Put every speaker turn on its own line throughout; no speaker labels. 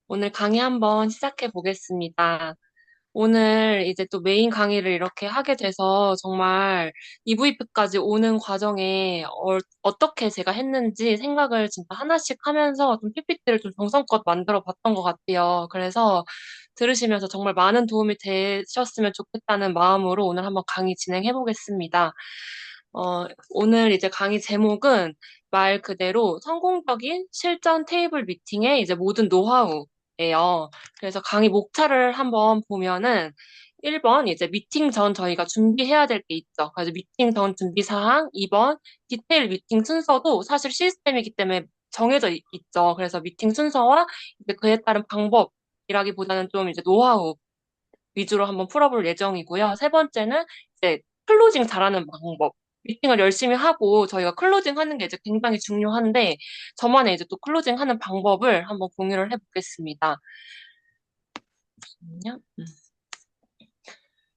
오늘 강의 한번 시작해 보겠습니다. 오늘 이제 또 메인 강의를 이렇게 하게 돼서 정말 EVP까지 오는 과정에 떻게 제가 했는지 생각을 진짜 하나씩 하면서 좀 PPT를 좀 정성껏 만들어 봤던 것 같아요. 그래서 들으시면서 정말 많은 도움이 되셨으면 좋겠다는 마음으로 오늘 한번 강의 진행해 보겠습니다. 오늘 이제 강의 제목은 말 그대로 성공적인 실전 테이블 미팅의 이제 모든 노하우예요. 그래서 강의 목차를 한번 보면은 1번 이제 미팅 전 저희가 준비해야 될 게 있죠. 그래서 미팅 전 준비 사항, 2번 디테일 미팅 순서도 사실 시스템이기 때문에 정해져 있죠. 그래서 미팅 순서와 이제 그에 따른 방법이라기보다는 좀 이제 노하우 위주로 한번 풀어볼 예정이고요. 세 번째는 이제 클로징 잘하는 방법. 미팅을 열심히 하고 저희가 클로징 하는 게 이제 굉장히 중요한데 저만의 이제 또 클로징 하는 방법을 한번 공유를 해보겠습니다. 잠깐만요.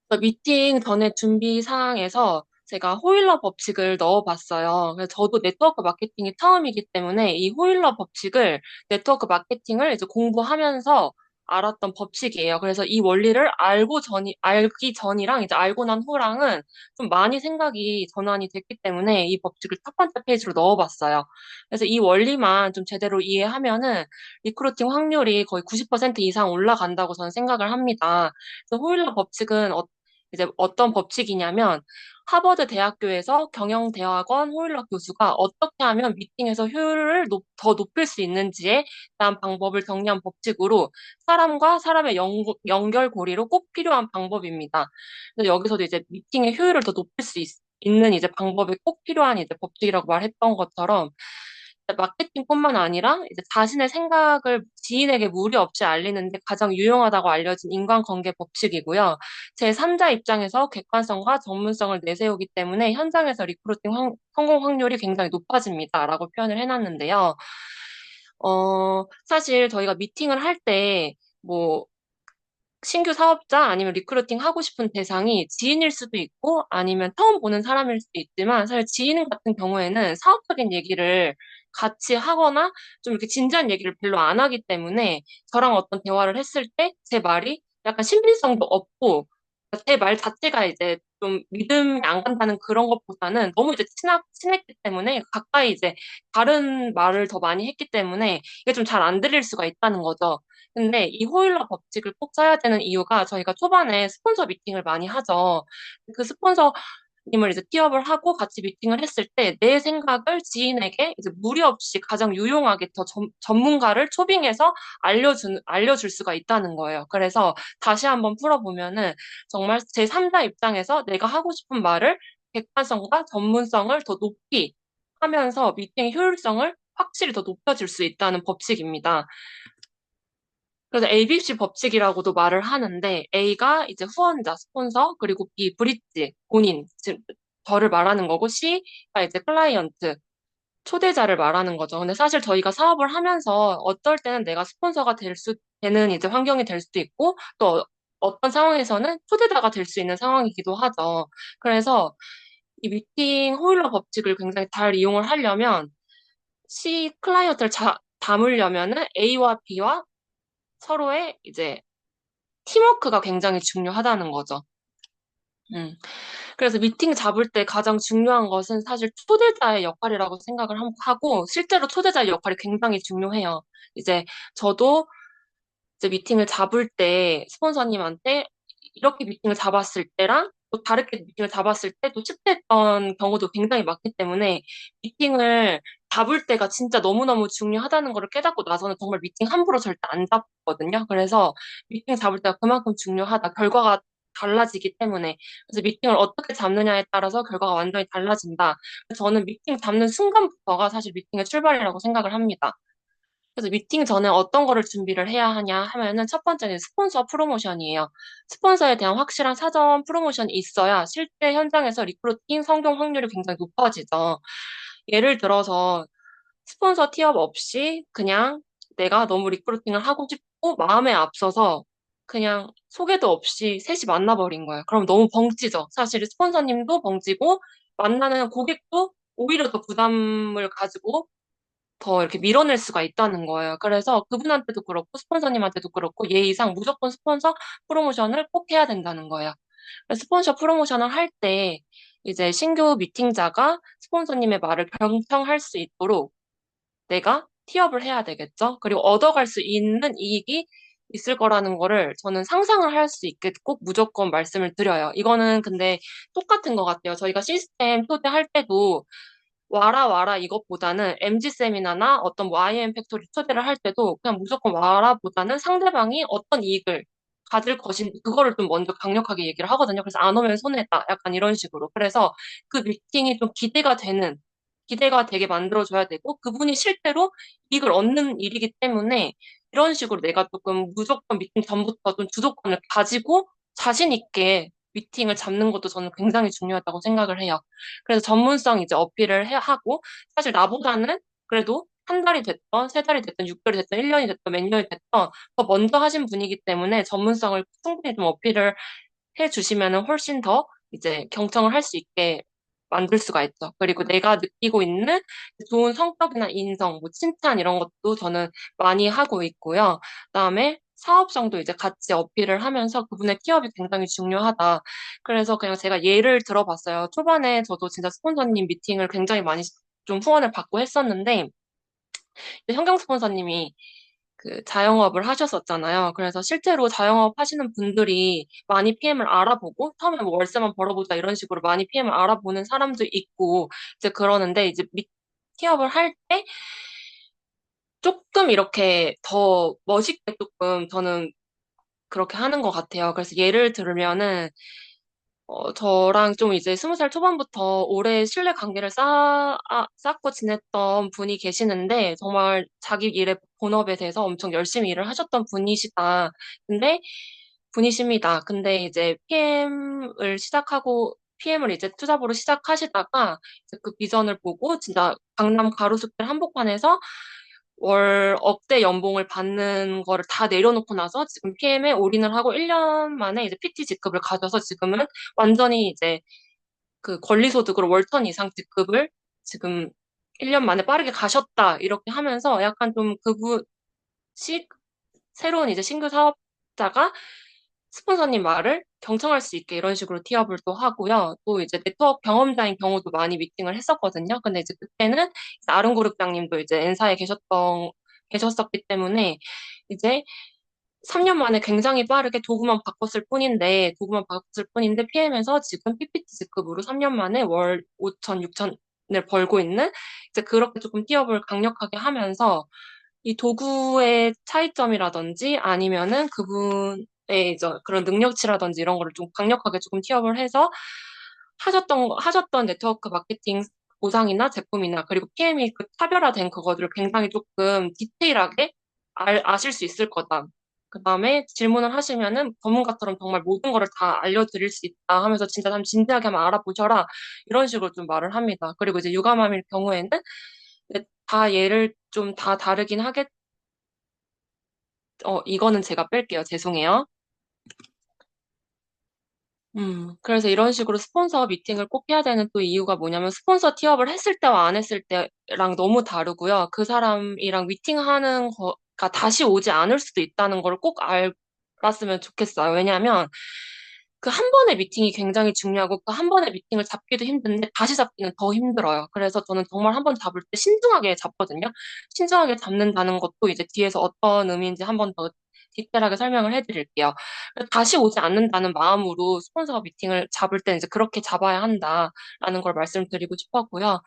그래서 미팅 전에 준비 사항에서 제가 호일러 법칙을 넣어봤어요. 그래서 저도 네트워크 마케팅이 처음이기 때문에 이 호일러 법칙을 네트워크 마케팅을 이제 공부하면서 알았던 법칙이에요. 그래서 이 원리를 알기 전이랑 이제 알고 난 후랑은 좀 많이 생각이 전환이 됐기 때문에 이 법칙을 첫 번째 페이지로 넣어봤어요. 그래서 이 원리만 좀 제대로 이해하면은 리크루팅 확률이 거의 90% 이상 올라간다고 저는 생각을 합니다. 그래서 호일러 법칙은 이제 어떤 법칙이냐면 하버드 대학교에서 경영대학원 호일러 교수가 어떻게 하면 미팅에서 효율을 더 높일 수 있는지에 대한 방법을 정리한 법칙으로 사람과 사람의 연결고리로 꼭 필요한 방법입니다. 그래서 여기서도 이제 미팅의 효율을 더 높일 수 있는 이제 방법이 꼭 필요한 이제 법칙이라고 말했던 것처럼 마케팅뿐만 아니라 이제 자신의 생각을 지인에게 무리 없이 알리는데 가장 유용하다고 알려진 인간관계 법칙이고요. 제3자 입장에서 객관성과 전문성을 내세우기 때문에 현장에서 리크루팅 성공 확률이 굉장히 높아집니다라고 표현을 해놨는데요. 사실 저희가 미팅을 할 때, 뭐, 신규 사업자 아니면 리크루팅 하고 싶은 대상이 지인일 수도 있고 아니면 처음 보는 사람일 수도 있지만 사실 지인 같은 경우에는 사업적인 얘기를 같이 하거나 좀 이렇게 진지한 얘기를 별로 안 하기 때문에 저랑 어떤 대화를 했을 때 제 말이 약간 신빙성도 없고 제 말 자체가 이제 좀 믿음이 안 간다는 그런 것보다는 너무 이제 친했기 때문에 가까이 이제 다른 말을 더 많이 했기 때문에 이게 좀 잘 안 들릴 수가 있다는 거죠. 근데 이 호일러 법칙을 꼭 써야 되는 이유가 저희가 초반에 스폰서 미팅을 많이 하죠. 그 스폰서님을 이제 티업을 하고 같이 미팅을 했을 때 내 생각을 지인에게 이제 무리 없이 가장 유용하게 더 전문가를 초빙해서 알려줄 수가 있다는 거예요. 그래서 다시 한번 풀어보면은 정말 제3자 입장에서 내가 하고 싶은 말을 객관성과 전문성을 더 높이 하면서 미팅의 효율성을 확실히 더 높여줄 수 있다는 법칙입니다. 그래서 ABC 법칙이라고도 말을 하는데 A가 이제 후원자, 스폰서, 그리고 B, 브릿지, 본인, 즉 저를 말하는 거고 C가 이제 클라이언트, 초대자를 말하는 거죠. 근데 사실 저희가 사업을 하면서 어떨 때는 내가 스폰서가 되는 이제 환경이 될 수도 있고 또 어떤 상황에서는 초대자가 될 수 있는 상황이기도 하죠. 그래서 이 미팅 호일러 법칙을 굉장히 잘 이용을 하려면 C 클라이언트를 담으려면은 A와 B와 서로의 이제 팀워크가 굉장히 중요하다는 거죠. 음. 그래서 미팅 잡을 때 가장 중요한 것은 사실 초대자의 역할이라고 생각을 하고, 실제로 초대자의 역할이 굉장히 중요해요. 이제 저도 이제 미팅을 잡을 때 스폰서님한테 이렇게 미팅을 잡았을 때랑 또 다르게 미팅을 잡았을 때 또 실패했던 경우도 굉장히 많기 때문에 미팅을 잡을 때가 진짜 너무너무 중요하다는 걸 깨닫고 나서는 정말 미팅 함부로 절대 안 잡거든요. 그래서 미팅 잡을 때가 그만큼 중요하다. 결과가 달라지기 때문에. 그래서 미팅을 어떻게 잡느냐에 따라서 결과가 완전히 달라진다. 저는 미팅 잡는 순간부터가 사실 미팅의 출발이라고 생각을 합니다. 그래서 미팅 전에 어떤 거를 준비를 해야 하냐 하면은 첫 번째는 스폰서 프로모션이에요. 스폰서에 대한 확실한 사전 프로모션이 있어야 실제 현장에서 리크루팅 성공 확률이 굉장히 높아지죠. 예를 들어서 스폰서 티업 없이 그냥 내가 너무 리크루팅을 하고 싶고 마음에 앞서서 그냥 소개도 없이 셋이 만나버린 거예요. 그럼 너무 벙찌죠. 사실 스폰서님도 벙찌고 만나는 고객도 오히려 더 부담을 가지고 더 이렇게 밀어낼 수가 있다는 거예요. 그래서 그분한테도 그렇고 스폰서님한테도 그렇고 예의상 무조건 스폰서 프로모션을 꼭 해야 된다는 거예요. 스폰서 프로모션을 할 때 이제 신규 미팅자가 스폰서님의 말을 경청할 수 있도록 내가 티업을 해야 되겠죠. 그리고 얻어갈 수 있는 이익이 있을 거라는 거를 저는 상상을 할 수 있게 꼭 무조건 말씀을 드려요. 이거는 근데 똑같은 것 같아요. 저희가 시스템 초대할 때도 와라 와라 이것보다는 MG 세미나나 어떤 뭐 IM 팩토리 초대를 할 때도 그냥 무조건 와라보다는 상대방이 어떤 이익을 가질 것인 그거를 좀 먼저 강력하게 얘기를 하거든요. 그래서 안 오면 손해다. 약간 이런 식으로. 그래서 그 미팅이 좀 기대가 되게 만들어줘야 되고 그분이 실제로 이익을 얻는 일이기 때문에 이런 식으로 내가 조금 무조건 미팅 전부터 좀 주도권을 가지고 자신 있게 미팅을 잡는 것도 저는 굉장히 중요하다고 생각을 해요. 그래서 전문성 이제 어필을 하고, 사실 나보다는 그래도 한 달이 됐던, 세 달이 됐던, 6개월이 됐던, 1년이 됐던, 몇 년이 됐던, 더 먼저 하신 분이기 때문에 전문성을 충분히 좀 어필을 해 주시면 훨씬 더 이제 경청을 할 수 있게 만들 수가 있죠. 그리고 내가 느끼고 있는 좋은 성격이나 인성, 뭐 칭찬 이런 것도 저는 많이 하고 있고요. 그다음에 사업성도 이제 같이 어필을 하면서 그분의 티업이 굉장히 중요하다. 그래서 그냥 제가 예를 들어봤어요. 초반에 저도 진짜 스폰서님 미팅을 굉장히 많이 좀 후원을 받고 했었는데, 현경 스폰서님이 그 자영업을 하셨었잖아요. 그래서 실제로 자영업 하시는 분들이 많이 PM을 알아보고 처음에 뭐 월세만 벌어보자 이런 식으로 많이 PM을 알아보는 사람도 있고 이제 그러는데 이제 티업을 할 때 조금 이렇게 더 멋있게 조금 저는 그렇게 하는 것 같아요. 그래서 예를 들면은 저랑 좀 이제 20살 초반부터 오래 신뢰 관계를 쌓고 지냈던 분이 계시는데, 정말 자기 일의 본업에 대해서 엄청 열심히 일을 하셨던 분이시다. 근데, 분이십니다. 근데 이제 PM을 이제 투잡으로 시작하시다가, 이제 그 비전을 보고, 진짜 강남 가로수길 한복판에서 월 억대 연봉을 받는 거를 다 내려놓고 나서 지금 PM에 올인을 하고 1년 만에 이제 PT 직급을 가져서 지금은 완전히 이제 그 권리소득으로 월천 이상 직급을 지금 1년 만에 빠르게 가셨다. 이렇게 하면서 약간 좀 새로운 이제 신규 사업자가 스폰서님 말을 경청할 수 있게 이런 식으로 티업을 또 하고요. 또 이제 네트워크 경험자인 경우도 많이 미팅을 했었거든요. 근데 이제 그때는 아름그룹장님도 이제 N사에 계셨었기 때문에 이제 3년 만에 굉장히 빠르게 도구만 바꿨을 뿐인데 PM에서 지금 PPT 직급으로 3년 만에 월 5천, 6천을 벌고 있는 이제 그렇게 조금 티업을 강력하게 하면서 이 도구의 차이점이라든지 아니면은 그분의 이제 그런 능력치라든지 이런 거를 좀 강력하게 조금 티업을 해서 하셨던 네트워크 마케팅 보상이나 제품이나 그리고 PM이 그 차별화된 그거들을 굉장히 조금 디테일하게 아실 수 있을 거다. 그 다음에 질문을 하시면은 전문가처럼 정말 모든 거를 다 알려드릴 수 있다 하면서 진짜 참 진지하게 한번 알아보셔라. 이런 식으로 좀 말을 합니다. 그리고 이제 육아맘일 경우에는 다 예를 좀 다 다르긴 이거는 제가 뺄게요. 죄송해요. 그래서 이런 식으로 스폰서 미팅을 꼭 해야 되는 또 이유가 뭐냐면 스폰서 티업을 했을 때와 안 했을 때랑 너무 다르고요. 그 사람이랑 미팅하는 거가 다시 오지 않을 수도 있다는 걸 꼭 알았으면 좋겠어요. 왜냐하면 그 한 번의 미팅이 굉장히 중요하고 그 한 번의 미팅을 잡기도 힘든데 다시 잡기는 더 힘들어요. 그래서 저는 정말 한 번 잡을 때 신중하게 잡거든요. 신중하게 잡는다는 것도 이제 뒤에서 어떤 의미인지 한 번 더 디테일하게 설명을 해드릴게요. 다시 오지 않는다는 마음으로 스폰서 미팅을 잡을 때는 이제 그렇게 잡아야 한다라는 걸 말씀드리고 싶었고요.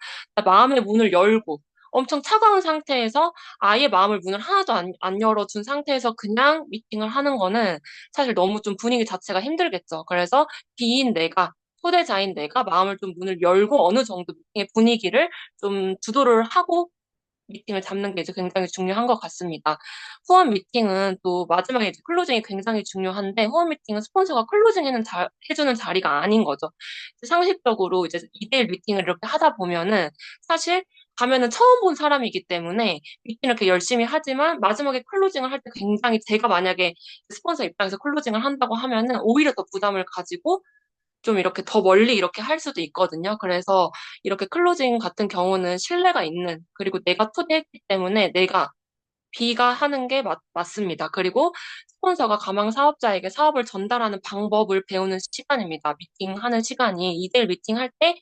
마음의 문을 열고 엄청 차가운 상태에서 아예 마음을 문을 하나도 안 열어준 상태에서 그냥 미팅을 하는 거는 사실 너무 좀 분위기 자체가 힘들겠죠. 그래서 초대자인 내가 마음을 좀 문을 열고 어느 정도 미팅의 분위기를 좀 주도를 하고 미팅을 잡는 게 이제 굉장히 중요한 것 같습니다. 후원 미팅은 또 마지막에 이제 클로징이 굉장히 중요한데 후원 미팅은 스폰서가 해주는 자리가 아닌 거죠. 상식적으로 이제 2대1 미팅을 이렇게 하다 보면은 사실 가면은 처음 본 사람이기 때문에 미팅을 이렇게 열심히 하지만 마지막에 클로징을 할 때 굉장히 제가 만약에 스폰서 입장에서 클로징을 한다고 하면은 오히려 더 부담을 가지고 좀 이렇게 더 멀리 이렇게 할 수도 있거든요. 그래서 이렇게 클로징 같은 경우는 신뢰가 있는, 그리고 내가 초대했기 때문에 내가 B가 하는 게 맞습니다. 그리고 스폰서가 가망 사업자에게 사업을 전달하는 방법을 배우는 시간입니다. 미팅하는 시간이 2대1 미팅할 때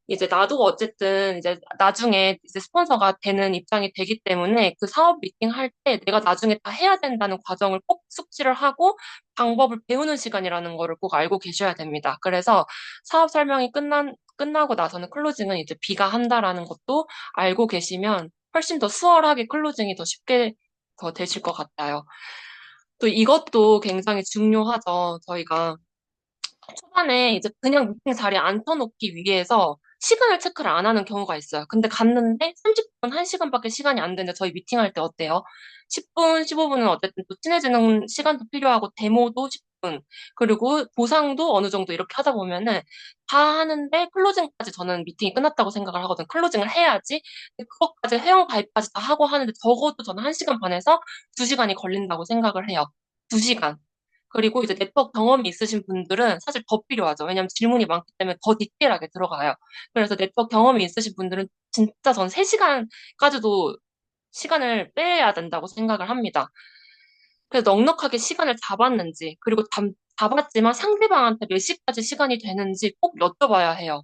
이제 나도 어쨌든 이제 나중에 이제 스폰서가 되는 입장이 되기 때문에 그 사업 미팅 할 때 내가 나중에 다 해야 된다는 과정을 꼭 숙지를 하고 방법을 배우는 시간이라는 거를 꼭 알고 계셔야 됩니다. 그래서 사업 설명이 끝나고 나서는 클로징은 이제 B가 한다라는 것도 알고 계시면 훨씬 더 수월하게 클로징이 더 쉽게 더 되실 것 같아요. 또 이것도 굉장히 중요하죠. 저희가 초반에 이제 그냥 미팅 자리에 앉혀놓기 위해서 시간을 체크를 안 하는 경우가 있어요. 근데 갔는데 30분, 1시간밖에 시간이 안 되는데 저희 미팅할 때 어때요? 10분, 15분은 어쨌든 또 친해지는 시간도 필요하고 데모도 10분, 그리고 보상도 어느 정도 이렇게 하다 보면은 다 하는데 클로징까지 저는 미팅이 끝났다고 생각을 하거든요. 클로징을 해야지. 근데 그것까지 회원 가입까지 다 하고 하는데 적어도 저는 1시간 반에서 2시간이 걸린다고 생각을 해요. 2시간. 그리고 이제 네트워크 경험이 있으신 분들은 사실 더 필요하죠. 왜냐하면 질문이 많기 때문에 더 디테일하게 들어가요. 그래서 네트워크 경험이 있으신 분들은 진짜 전 3시간까지도 시간을 빼야 된다고 생각을 합니다. 그래서 넉넉하게 시간을 잡았는지, 그리고 잡았지만 상대방한테 몇 시까지 시간이 되는지 꼭 여쭤봐야 해요.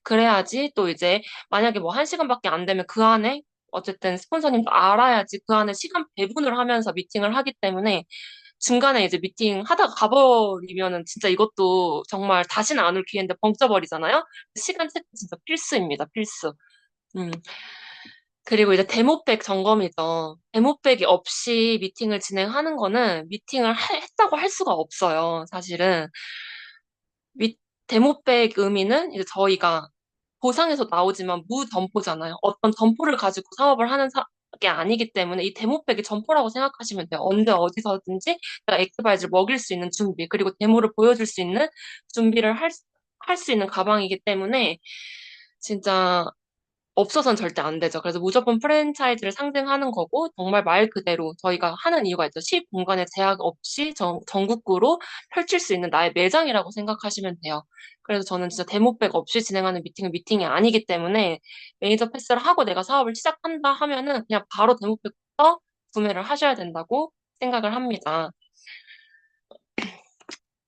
그래야지 또 이제 만약에 뭐 1시간밖에 안 되면 그 안에 어쨌든 스폰서님도 알아야지 그 안에 시간 배분을 하면서 미팅을 하기 때문에 중간에 이제 미팅 하다가 가버리면은 진짜 이것도 정말 다시는 안 올 기회인데 벙쪄버리잖아요? 시간 체크 진짜 필수입니다, 필수. 음. 그리고 이제 데모백 점검이죠. 데모백이 없이 미팅을 진행하는 거는 미팅을 했다고 할 수가 없어요, 사실은. 미, 데모백 의미는 이제 저희가 보상에서 나오지만 무점포잖아요. 어떤 점포를 가지고 사업을 하는 게 아니기 때문에 이 데모백이 점포라고 생각하시면 돼요. 언제 어디서든지 내가 엑스바이즈를 먹일 수 있는 준비, 그리고 데모를 보여줄 수 있는 준비를 할 수 있는 가방이기 때문에 진짜 없어서는 절대 안 되죠. 그래서 무조건 프랜차이즈를 상징하는 거고, 정말 말 그대로 저희가 하는 이유가 있죠. 시 공간에 제약 없이 전국구로 펼칠 수 있는 나의 매장이라고 생각하시면 돼요. 그래서 저는 진짜 데모백 없이 진행하는 미팅은 미팅이 아니기 때문에 매니저 패스를 하고 내가 사업을 시작한다 하면은 그냥 바로 데모백부터 구매를 하셔야 된다고 생각을 합니다.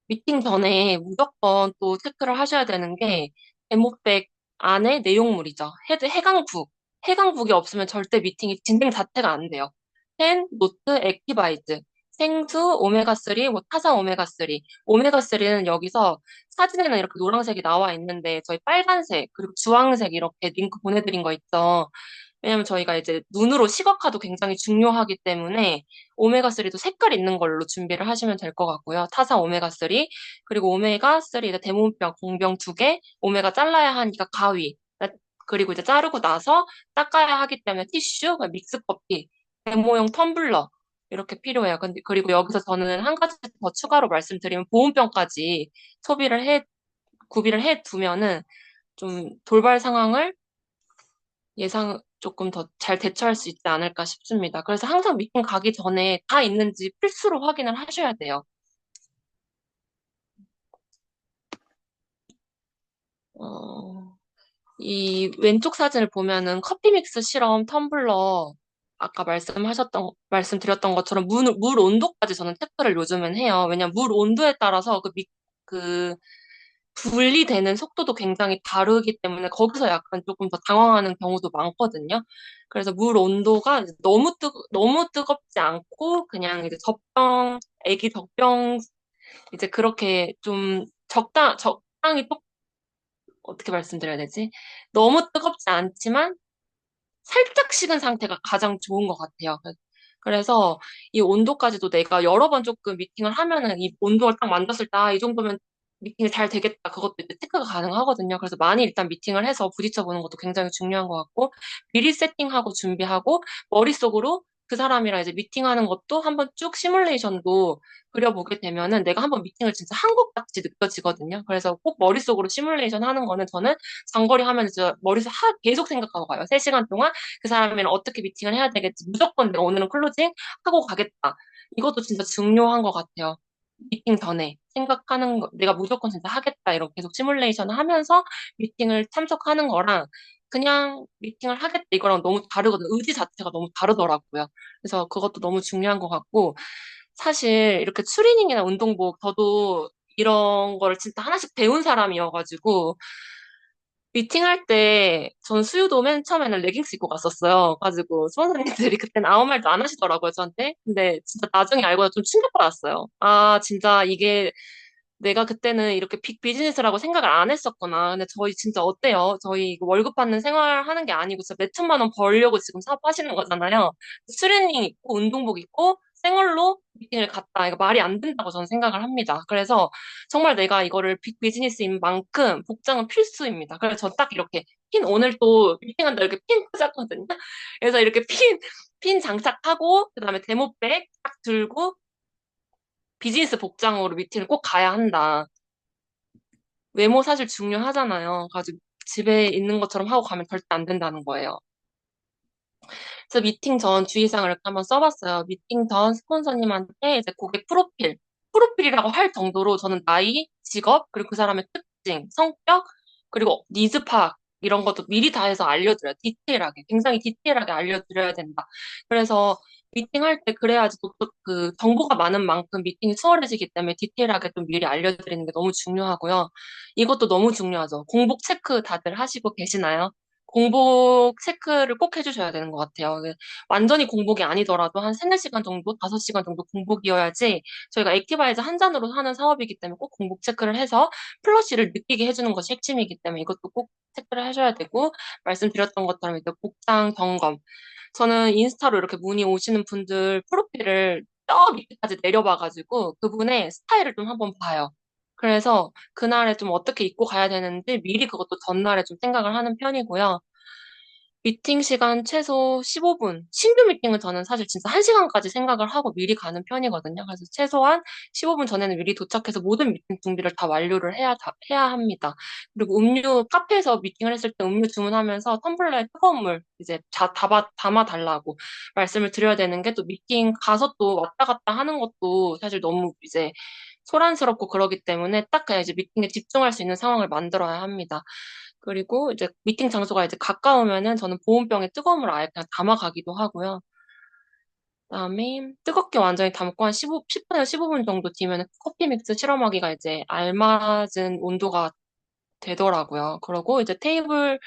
미팅 전에 무조건 또 체크를 하셔야 되는 게 데모백 안에 내용물이죠. 해강북. 해강북이 없으면 절대 미팅이 진행 자체가 안 돼요. 펜, 노트, 액티바이즈, 생수, 오메가3, 뭐 타산 오메가3. 오메가3는 여기서 사진에는 이렇게 노란색이 나와 있는데 저희 빨간색 그리고 주황색 이렇게 링크 보내드린 거 있죠. 왜냐면 저희가 이제 눈으로 시각화도 굉장히 중요하기 때문에 오메가3도 색깔 있는 걸로 준비를 하시면 될 것 같고요. 타사 오메가3, 그리고 오메가3 이제 대문병, 공병 2개, 오메가 잘라야 하니까 가위, 그리고 이제 자르고 나서 닦아야 하기 때문에 티슈, 믹스커피, 데모용 텀블러, 이렇게 필요해요. 근데, 그리고 여기서 저는 한 가지 더 추가로 말씀드리면 보온병까지 구비를 해 두면은 좀 돌발 상황을 조금 더 잘 대처할 수 있지 않을까 싶습니다. 그래서 항상 미팅 가기 전에 다 있는지 필수로 확인을 하셔야 돼요. 어, 이 왼쪽 사진을 보면은 커피 믹스 실험 텀블러 아까 말씀드렸던 것처럼 물 온도까지 저는 체크를 요즘은 해요. 왜냐면 물 온도에 따라서 그 분리되는 속도도 굉장히 다르기 때문에 거기서 약간 조금 더 당황하는 경우도 많거든요. 그래서 물 온도가 너무 뜨겁지 않고 그냥 이제 애기 젖병 이제 그렇게 좀 적당히 어떻게 말씀드려야 되지? 너무 뜨겁지 않지만 살짝 식은 상태가 가장 좋은 것 같아요. 그래서 이 온도까지도 내가 여러 번 조금 미팅을 하면은 이 온도를 딱 만졌을 때, 이 정도면 미팅이 잘 되겠다. 그것도 이제 체크가 가능하거든요. 그래서 많이 일단 미팅을 해서 부딪혀보는 것도 굉장히 중요한 것 같고, 미리 세팅하고 준비하고, 머릿속으로 그 사람이랑 이제 미팅하는 것도 한번 쭉 시뮬레이션도 그려보게 되면은 내가 한번 미팅을 진짜 한 것 같이 느껴지거든요. 그래서 꼭 머릿속으로 시뮬레이션 하는 거는 저는 장거리 하면 진짜 머릿속 계속 생각하고 가요. 3시간 동안 그 사람이랑 어떻게 미팅을 해야 되겠지. 무조건 내가 오늘은 클로징 하고 가겠다. 이것도 진짜 중요한 것 같아요. 미팅 전에 생각하는 거, 내가 무조건 진짜 하겠다, 이렇게 계속 시뮬레이션을 하면서 미팅을 참석하는 거랑 그냥 미팅을 하겠다, 이거랑 너무 다르거든요. 의지 자체가 너무 다르더라고요. 그래서 그것도 너무 중요한 것 같고, 사실 이렇게 추리닝이나 운동복, 저도 이런 거를 진짜 하나씩 배운 사람이어가지고, 미팅할 때, 전 수유도 맨 처음에는 레깅스 입고 갔었어요. 가지고, 수원사님들이 그때는 아무 말도 안 하시더라고요, 저한테. 근데 진짜 나중에 알고 좀 충격받았어요. 아, 진짜 이게 내가 그때는 이렇게 빅 비즈니스라고 생각을 안 했었구나. 근데 저희 진짜 어때요? 저희 이거 월급 받는 생활 하는 게 아니고 진짜 몇 천만 원 벌려고 지금 사업하시는 거잖아요. 트레이닝 입고 운동복 입고 생얼로 미팅을 갔다. 이거 말이 안 된다고 저는 생각을 합니다. 그래서 정말 내가 이거를 빅 비즈니스인 만큼 복장은 필수입니다. 그래서 저 딱 이렇게 오늘 또 미팅한다 이렇게 핀 꽂았거든요. 그래서 이렇게 핀 장착하고 그다음에 데모백 딱 들고 비즈니스 복장으로 미팅을 꼭 가야 한다. 외모 사실 중요하잖아요. 가지고 집에 있는 것처럼 하고 가면 절대 안 된다는 거예요. 그래서 미팅 전 주의사항을 이렇게 한번 써봤어요. 미팅 전 스폰서님한테 이제 고객 프로필이라고 할 정도로 저는 나이, 직업, 그리고 그 사람의 특징, 성격, 그리고 니즈 파악, 이런 것도 미리 다 해서 알려드려요. 디테일하게. 굉장히 디테일하게 알려드려야 된다. 그래서 미팅할 때 그래야지 또 그 정보가 많은 만큼 미팅이 수월해지기 때문에 디테일하게 좀 미리 알려드리는 게 너무 중요하고요. 이것도 너무 중요하죠. 공복 체크 다들 하시고 계시나요? 공복 체크를 꼭 해주셔야 되는 것 같아요. 완전히 공복이 아니더라도 한 3, 4시간 정도, 5시간 정도 공복이어야지 저희가 액티바이저 한 잔으로 하는 사업이기 때문에 꼭 공복 체크를 해서 플러시를 느끼게 해주는 것이 핵심이기 때문에 이것도 꼭 체크를 해줘야 되고, 말씀드렸던 것처럼 이제 복장 점검. 저는 인스타로 이렇게 문의 오시는 분들 프로필을 저 밑에까지 내려봐가지고 그분의 스타일을 좀 한번 봐요. 그래서 그날에 좀 어떻게 입고 가야 되는지 미리 그것도 전날에 좀 생각을 하는 편이고요. 미팅 시간 최소 15분. 신규 미팅은 저는 사실 진짜 1시간까지 생각을 하고 미리 가는 편이거든요. 그래서 최소한 15분 전에는 미리 도착해서 모든 미팅 준비를 다 완료를 해야 합니다. 그리고 카페에서 미팅을 했을 때 음료 주문하면서 텀블러에 뜨거운 물 이제 담아달라고 말씀을 드려야 되는 게, 또 미팅 가서 또 왔다 갔다 하는 것도 사실 너무 이제 소란스럽고 그러기 때문에 딱 그냥 이제 미팅에 집중할 수 있는 상황을 만들어야 합니다. 그리고 이제 미팅 장소가 이제 가까우면은 저는 보온병에 뜨거운 물을 아예 그냥 담아가기도 하고요. 그다음에 뜨겁게 완전히 담고 한 10분에서 15분 정도 뒤면 커피 믹스 실험하기가 이제 알맞은 온도가 되더라고요. 그러고 이제 테이블에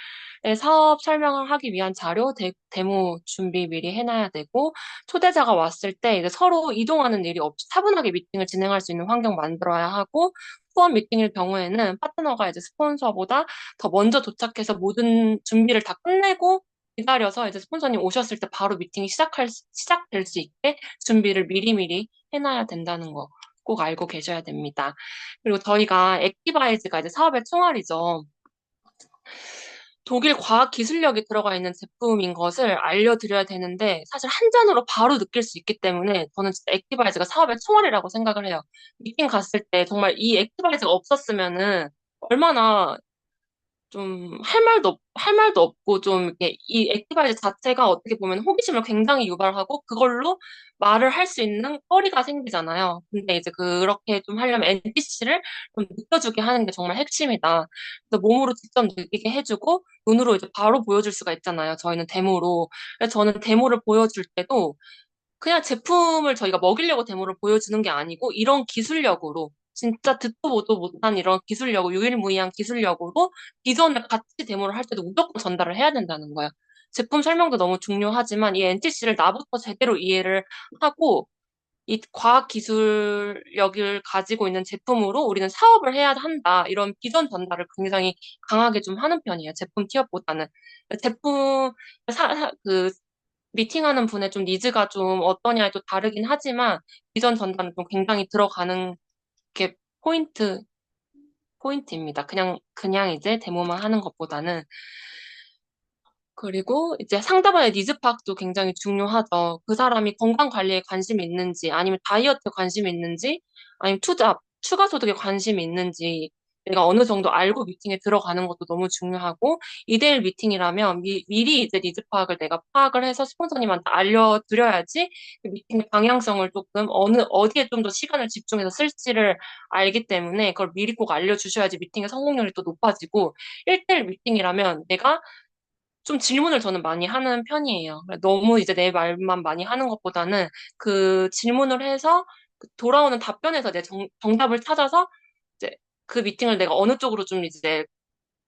사업 설명을 하기 위한 자료, 데모 준비 미리 해놔야 되고, 초대자가 왔을 때 이제 서로 이동하는 일이 없이 차분하게 미팅을 진행할 수 있는 환경 만들어야 하고, 후원 미팅일 경우에는 파트너가 이제 스폰서보다 더 먼저 도착해서 모든 준비를 다 끝내고 기다려서 이제 스폰서님 오셨을 때 바로 미팅이 시작될 수 있게 준비를 미리미리 해놔야 된다는 거 꼭 알고 계셔야 됩니다. 그리고 저희가 액티바이즈가 이제 사업의 총알이죠. 독일 과학 기술력이 들어가 있는 제품인 것을 알려드려야 되는데, 사실 한 잔으로 바로 느낄 수 있기 때문에 저는 진짜 액티바이즈가 사업의 총알이라고 생각을 해요. 미팅 갔을 때 정말 이 액티바이즈가 없었으면은 얼마나 좀 할 말도 없고, 좀 이렇게 이 액티바이즈 자체가 어떻게 보면 호기심을 굉장히 유발하고 그걸로 말을 할 수 있는 거리가 생기잖아요. 근데 이제 그렇게 좀 하려면 NPC를 좀 느껴주게 하는 게 정말 핵심이다. 그래서 몸으로 직접 느끼게 해주고 눈으로 이제 바로 보여줄 수가 있잖아요. 저희는 데모로. 그래서 저는 데모를 보여줄 때도 그냥 제품을 저희가 먹이려고 데모를 보여주는 게 아니고, 이런 기술력으로 진짜 듣도 보도 못한 이런 기술력으로, 유일무이한 기술력으로 비전을 같이 데모를 할 때도 무조건 전달을 해야 된다는 거예요. 제품 설명도 너무 중요하지만 이 NTC를 나부터 제대로 이해를 하고, 이 과학 기술력을 가지고 있는 제품으로 우리는 사업을 해야 한다, 이런 비전 전달을 굉장히 강하게 좀 하는 편이에요. 제품 티업보다는. 제품 그 미팅하는 분의 좀 니즈가 좀 어떠냐에 또 다르긴 하지만 비전 전달은 좀 굉장히 들어가는 게 포인트입니다. 그냥 이제 데모만 하는 것보다는. 그리고 이제 상대방의 니즈 파악도 굉장히 중요하죠. 그 사람이 건강 관리에 관심이 있는지, 아니면 다이어트에 관심이 있는지, 아니면 추가 소득에 관심이 있는지, 내가 어느 정도 알고 미팅에 들어가는 것도 너무 중요하고, 2대1 미팅이라면 미리 이제 니즈 파악을 내가 파악을 해서 스폰서님한테 알려드려야지 그 미팅의 방향성을 조금 어디에 좀 더 시간을 집중해서 쓸지를 알기 때문에 그걸 미리 꼭 알려주셔야지 미팅의 성공률이 또 높아지고, 1대1 미팅이라면 내가 좀 질문을 저는 많이 하는 편이에요. 너무 이제 내 말만 많이 하는 것보다는 그 질문을 해서 그 돌아오는 답변에서 내 정답을 찾아서 이제 그 미팅을 내가 어느 쪽으로 좀 이제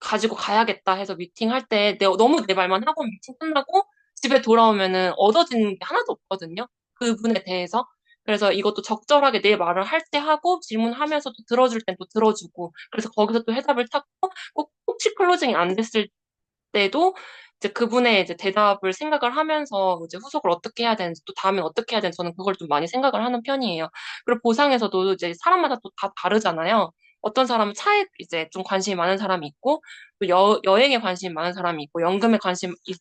가지고 가야겠다 해서 미팅할 때 내가 너무 내 말만 하고 미팅 끝나고 집에 돌아오면은 얻어지는 게 하나도 없거든요. 그분에 대해서. 그래서 이것도 적절하게 내 말을 할 때 하고 질문하면서 또 들어줄 땐 또 들어주고 그래서 거기서 또 해답을 찾고 꼭 혹시 클로징이 안 됐을 때도 이제 그분의 이제 대답을 생각을 하면서 이제 후속을 어떻게 해야 되는지 또 다음엔 어떻게 해야 되는지 저는 그걸 좀 많이 생각을 하는 편이에요. 그리고 보상에서도 이제 사람마다 또 다 다르잖아요. 어떤 사람은 차에 이제 좀 관심이 많은 사람이 있고 또 여행에 관심이 많은 사람이 있고 연금에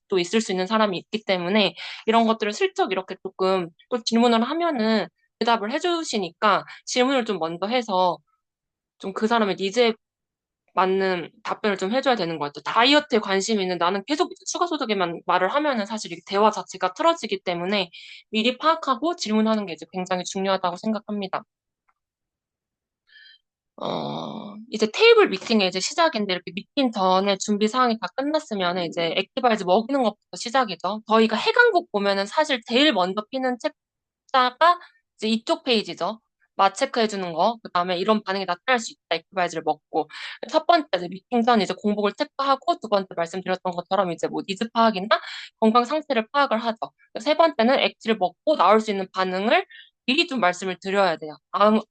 또 있을 수 있는 사람이 있기 때문에 이런 것들을 슬쩍 이렇게 조금 또 질문을 하면은 대답을 해주시니까 질문을 좀 먼저 해서 좀 그 사람의 니즈에 맞는 답변을 좀 해줘야 되는 것 같아요. 다이어트에 관심 있는 나는 계속 추가 소득에만 말을 하면은 사실 이 대화 자체가 틀어지기 때문에 미리 파악하고 질문하는 게 이제 굉장히 중요하다고 생각합니다. 이제 테이블 미팅이 이제 시작인데 이렇게 미팅 전에 준비 사항이 다 끝났으면 이제 액티바이즈 먹이는 것부터 시작이죠. 저희가 해강국 보면은 사실 제일 먼저 피는 책자가 이제 이쪽 페이지죠. 맛 체크해주는 거, 그 다음에 이런 반응이 나타날 수 있다, 액티바이즈를 먹고. 첫 번째, 이제 미팅 전 이제 공복을 체크하고, 두 번째 말씀드렸던 것처럼 이제 뭐 니즈 파악이나 건강 상태를 파악을 하죠. 세 번째는 액티를 먹고 나올 수 있는 반응을 미리 좀 말씀을 드려야 돼요.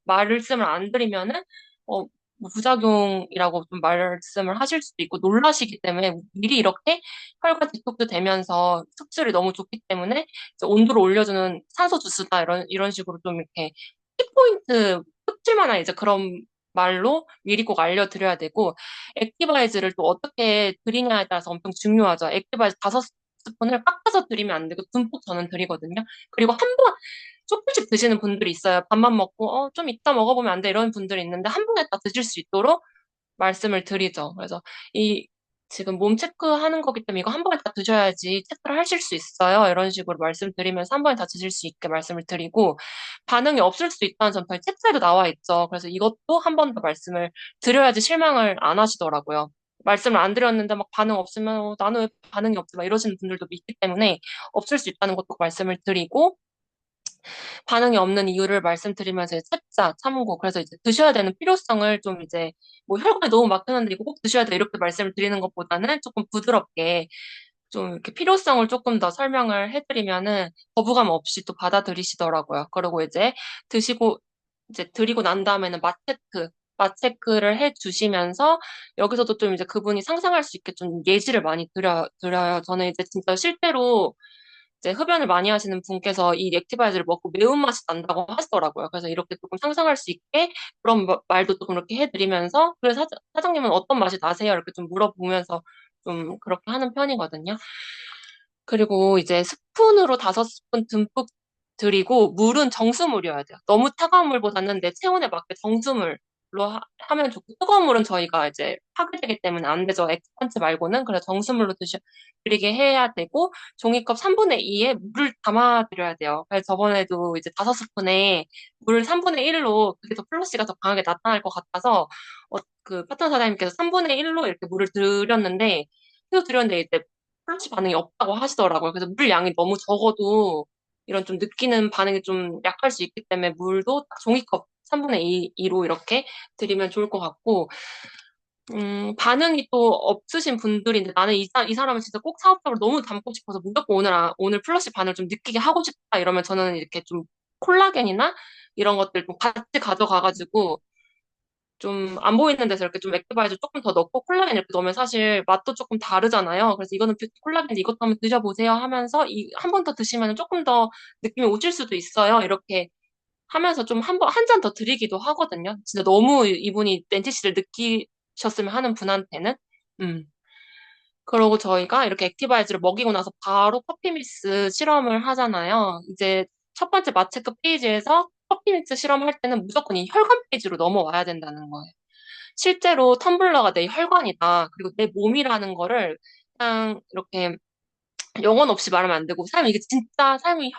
말씀을 안 드리면은, 뭐 부작용이라고 좀 말씀을 하실 수도 있고 놀라시기 때문에 미리 이렇게 혈관 디톡스 되면서 숙취율이 너무 좋기 때문에 이제 온도를 올려주는 산소 주스다 이런 식으로 좀 이렇게 키포인트 꽂힐 만한 이제 그런 말로 미리 꼭 알려드려야 되고 액티바이즈를 또 어떻게 드리냐에 따라서 엄청 중요하죠. 액티바이즈 5스푼을 깎아서 드리면 안 되고 듬뿍 저는 드리거든요. 그리고 한 번 조금씩 드시는 분들이 있어요. 밥만 먹고 좀 이따 먹어보면 안 돼 이런 분들이 있는데 한 번에 다 드실 수 있도록 말씀을 드리죠. 그래서 이 지금 몸 체크하는 거기 때문에 이거 한 번에 다 드셔야지 체크를 하실 수 있어요. 이런 식으로 말씀드리면서 한 번에 다 드실 수 있게 말씀을 드리고 반응이 없을 수도 있다는 점 저희 책자에도 나와 있죠. 그래서 이것도 한 번 더 말씀을 드려야지 실망을 안 하시더라고요. 말씀을 안 드렸는데 막 반응 없으면 나는 왜 반응이 없지? 막 이러시는 분들도 있기 때문에 없을 수 있다는 것도 말씀을 드리고 반응이 없는 이유를 말씀드리면서 이제 책자, 참고, 그래서 이제 드셔야 되는 필요성을 좀 이제, 뭐 혈관이 너무 막혔는데 이거 꼭 드셔야 돼. 이렇게 말씀을 드리는 것보다는 조금 부드럽게 좀 이렇게 필요성을 조금 더 설명을 해드리면은 거부감 없이 또 받아들이시더라고요. 그리고 이제 드시고, 이제 드리고 난 다음에는 맛 체크를 해 주시면서 여기서도 좀 이제 그분이 상상할 수 있게 좀 예시를 많이 드려요. 저는 이제 진짜 실제로 이제 흡연을 많이 하시는 분께서 이 액티바이즈를 먹고 매운맛이 난다고 하시더라고요. 그래서 이렇게 조금 상상할 수 있게 그런 말도 조금 이렇게 해드리면서, 그래서 사장님은 어떤 맛이 나세요? 이렇게 좀 물어보면서 좀 그렇게 하는 편이거든요. 그리고 이제 스푼으로 5스푼 듬뿍 드리고, 물은 정수물이어야 돼요. 너무 차가운 물보다는 내 체온에 맞게 정수물로 하면 좋고, 뜨거운 물은 저희가 이제 파괴되기 때문에 안 되죠. 액티펀치 말고는. 그래서 정수물로 드리게 해야 되고, 종이컵 3분의 2에 물을 담아드려야 돼요. 그래서 저번에도 이제 5스푼에 물 3분의 1로 그게 더 플러시가 더 강하게 나타날 것 같아서, 그 파트너 사장님께서 3분의 1로 이렇게 물을 드렸는데, 계속 드렸는데 이제 플러시 반응이 없다고 하시더라고요. 그래서 물 양이 너무 적어도 이런 좀 느끼는 반응이 좀 약할 수 있기 때문에 물도 딱 종이컵 3분의 2로 이렇게 드리면 좋을 것 같고, 반응이 또 없으신 분들인데 나는 이 사람은 진짜 꼭 사업적으로 너무 닮고 싶어서 무조건 오늘 플러시 반응을 좀 느끼게 하고 싶다 이러면 저는 이렇게 좀 콜라겐이나 이런 것들 좀 같이 가져가가지고 좀 안 보이는 데서 이렇게 좀 액티바이저 조금 더 넣고 콜라겐 이렇게 넣으면 사실 맛도 조금 다르잖아요. 그래서 이거는 콜라겐 이것도 한번 드셔보세요 하면서 한 번 더 드시면 조금 더 느낌이 오실 수도 있어요. 이렇게 하면서 좀 한 잔 더 드리기도 하거든요. 진짜 너무 이분이 멘티시를 느끼셨으면 하는 분한테는. 음. 그러고 저희가 이렇게 액티바이즈를 먹이고 나서 바로 커피 믹스 실험을 하잖아요. 이제 첫 번째 마체크 페이지에서 커피 믹스 실험할 때는 무조건 이 혈관 페이지로 넘어와야 된다는 거예요. 실제로 텀블러가 내 혈관이다. 그리고 내 몸이라는 거를 그냥 이렇게 영혼 없이 말하면 안 되고, 삶이 이게 진짜 삶이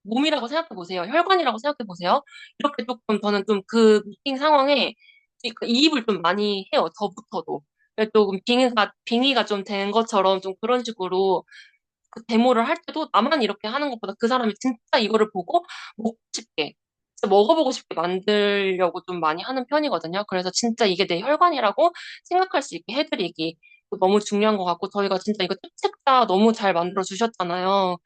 몸이라고 생각해 보세요. 혈관이라고 생각해 보세요. 이렇게 조금 저는 좀 그 미팅 상황에 이입을 좀 많이 해요. 저부터도. 조금 빙의가 좀 된 것처럼 좀 그런 식으로 그 데모를 할 때도 나만 이렇게 하는 것보다 그 사람이 진짜 이거를 보고 먹고 싶게, 진짜 먹어보고 싶게 만들려고 좀 많이 하는 편이거든요. 그래서 진짜 이게 내 혈관이라고 생각할 수 있게 해드리기 너무 중요한 것 같고, 저희가 진짜 이거 책자 너무 잘 만들어 주셨잖아요.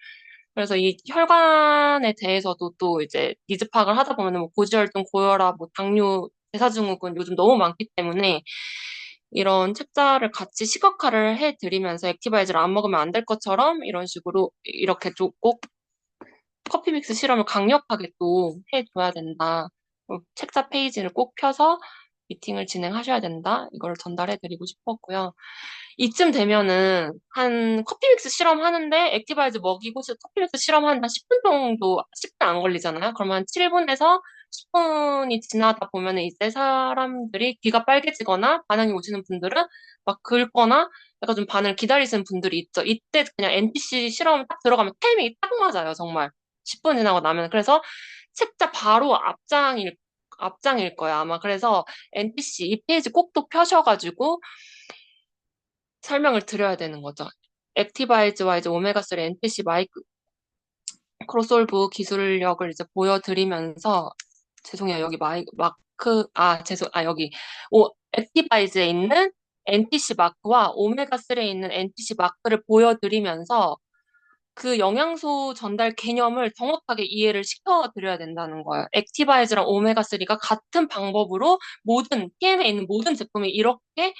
그래서 이 혈관에 대해서도 또 이제 니즈 파악을 하다 보면은 뭐 고지혈증, 고혈압, 뭐 당뇨, 대사증후군 요즘 너무 많기 때문에 이런 책자를 같이 시각화를 해드리면서 액티바이즈를 안 먹으면 안 될 것처럼 이런 식으로 이렇게 좀 꼭 커피 믹스 실험을 강력하게 또 해줘야 된다. 책자 페이지를 꼭 펴서 미팅을 진행하셔야 된다. 이걸 전달해드리고 싶었고요. 이쯤 되면은 한 커피믹스 실험하는데 액티바이즈 먹이고 커피믹스 실험하는데 한 10분 정도 10분 안 걸리잖아요. 그러면 한 7분에서 10분이 지나다 보면은 이제 사람들이 귀가 빨개지거나 반응이 오시는 분들은 막 긁거나 약간 좀 반응을 기다리시는 분들이 있죠. 이때 그냥 NPC 실험 딱 들어가면 타이밍이 딱 맞아요. 정말 10분 지나고 나면. 그래서 책자 바로 앞장일 거야, 아마. 그래서 NPC 이 페이지 꼭 또 펴셔가지고 설명을 드려야 되는 거죠. 액티바이즈와 이제 오메가3 NPC 마이크 크로솔브 기술력을 이제 보여드리면서 죄송해요. 여기 여기 액티바이즈에 있는 NPC 마크와 오메가3에 있는 NPC 마크를 보여드리면서 그 영양소 전달 개념을 정확하게 이해를 시켜드려야 된다는 거예요. 액티바이즈랑 오메가3가 같은 방법으로 PM에 있는 모든 제품이 이렇게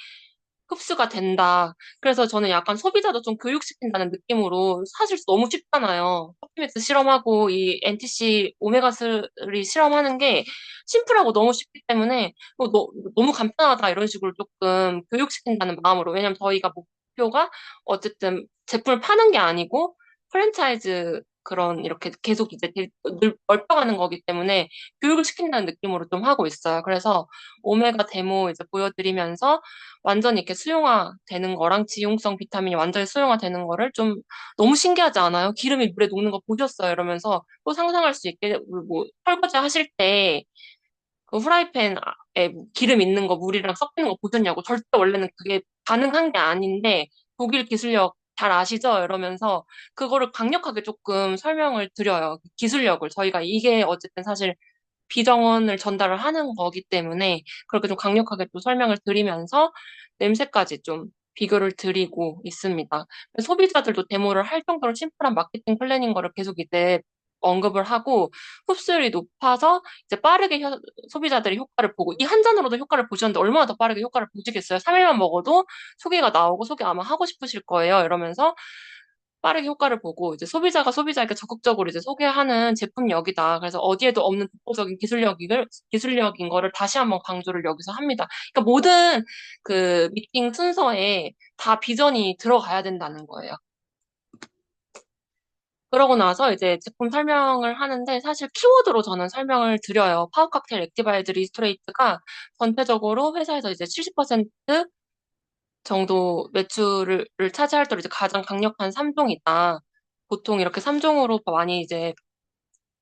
흡수가 된다. 그래서 저는 약간 소비자도 좀 교육시킨다는 느낌으로 사실 너무 쉽잖아요. 커피맥스 실험하고 이 NTC 오메가3 실험하는 게 심플하고 너무 쉽기 때문에 너무 간단하다 이런 식으로 조금 교육시킨다는 마음으로. 왜냐면 저희가 목표가 어쨌든 제품을 파는 게 아니고 프랜차이즈 그런 이렇게 계속 이제 넓혀가는 거기 때문에 교육을 시킨다는 느낌으로 좀 하고 있어요. 그래서 오메가 데모 이제 보여드리면서 완전히 이렇게 수용화되는 거랑 지용성 비타민이 완전히 수용화되는 거를 좀 너무 신기하지 않아요? 기름이 물에 녹는 거 보셨어요? 이러면서 또 상상할 수 있게 뭐 설거지 하실 때 그 후라이팬에 기름 있는 거 물이랑 섞이는 거 보셨냐고. 절대 원래는 그게 가능한 게 아닌데 독일 기술력 잘 아시죠? 이러면서 그거를 강력하게 조금 설명을 드려요. 기술력을. 저희가 이게 어쨌든 사실 비정원을 전달을 하는 거기 때문에 그렇게 좀 강력하게 또 설명을 드리면서 냄새까지 좀 비교를 드리고 있습니다. 소비자들도 데모를 할 정도로 심플한 마케팅 플래닝 거를 계속 이제 언급을 하고 흡수율이 높아서 이제 빠르게 소비자들이 효과를 보고 이 한 잔으로도 효과를 보셨는데 얼마나 더 빠르게 효과를 보시겠어요? 3일만 먹어도 소개가 나오고 소개 아마 하고 싶으실 거예요. 이러면서 빠르게 효과를 보고 이제 소비자가 소비자에게 적극적으로 이제 소개하는 제품력이다. 그래서 어디에도 없는 독보적인 기술력인 거를 다시 한번 강조를 여기서 합니다. 그러니까 모든 그 미팅 순서에 다 비전이 들어가야 된다는 거예요. 그러고 나서 이제 제품 설명을 하는데 사실 키워드로 저는 설명을 드려요. 파워 칵테일 액티바이드 리스토레이트가 전체적으로 회사에서 이제 70% 정도 매출을 차지할 때로 이제 가장 강력한 3종이다. 보통 이렇게 3종으로 많이 이제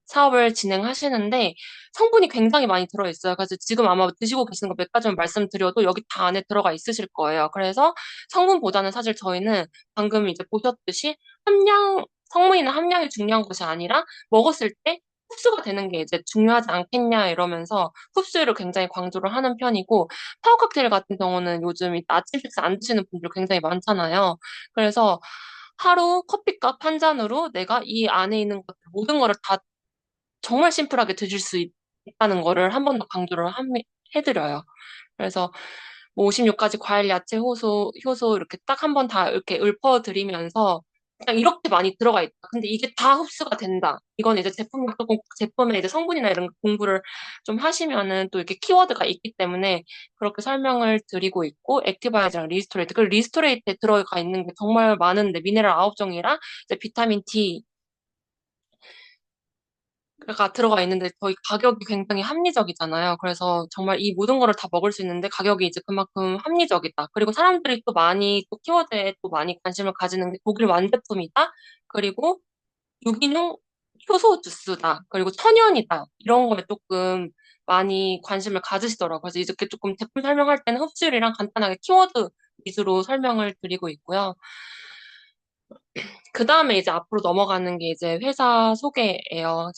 사업을 진행하시는데 성분이 굉장히 많이 들어있어요. 그래서 지금 아마 드시고 계시는 거 몇 가지만 말씀드려도 여기 다 안에 들어가 있으실 거예요. 그래서 성분보다는 사실 저희는 방금 이제 보셨듯이 성분이나 함량이 중요한 것이 아니라 먹었을 때 흡수가 되는 게 이제 중요하지 않겠냐 이러면서 흡수율을 굉장히 강조를 하는 편이고 파워 칵테일 같은 경우는 요즘 아침 식사 안 드시는 분들 굉장히 많잖아요. 그래서 하루 커피값 한 잔으로 내가 이 안에 있는 것들 모든 거를 다 정말 심플하게 드실 수 있다는 거를 한 번 더 강조를 해드려요. 그래서 뭐 56가지 과일, 야채, 효소 이렇게 딱 한 번 다 이렇게 읊어드리면서 그냥 이렇게 많이 들어가 있다. 근데 이게 다 흡수가 된다. 이건 이제 제품의 이제 성분이나 이런 공부를 좀 하시면은 또 이렇게 키워드가 있기 때문에 그렇게 설명을 드리고 있고 액티바이저랑 리스토레이트. 그 리스토레이트에 들어가 있는 게 정말 많은데 미네랄 9종이랑 이제 비타민 D 가 들어가 있는데 저희 가격이 굉장히 합리적이잖아요. 그래서 정말 이 모든 거를 다 먹을 수 있는데 가격이 이제 그만큼 합리적이다. 그리고 사람들이 또 많이 또 키워드에 또 많이 관심을 가지는 게 독일 완제품이다. 그리고 유기농 효소 주스다. 그리고 천연이다. 이런 거에 조금 많이 관심을 가지시더라고요. 그래서 이렇게 조금 제품 설명할 때는 흡수율이랑 간단하게 키워드 위주로 설명을 드리고 있고요. 그 다음에 이제 앞으로 넘어가는 게 이제 회사 소개예요.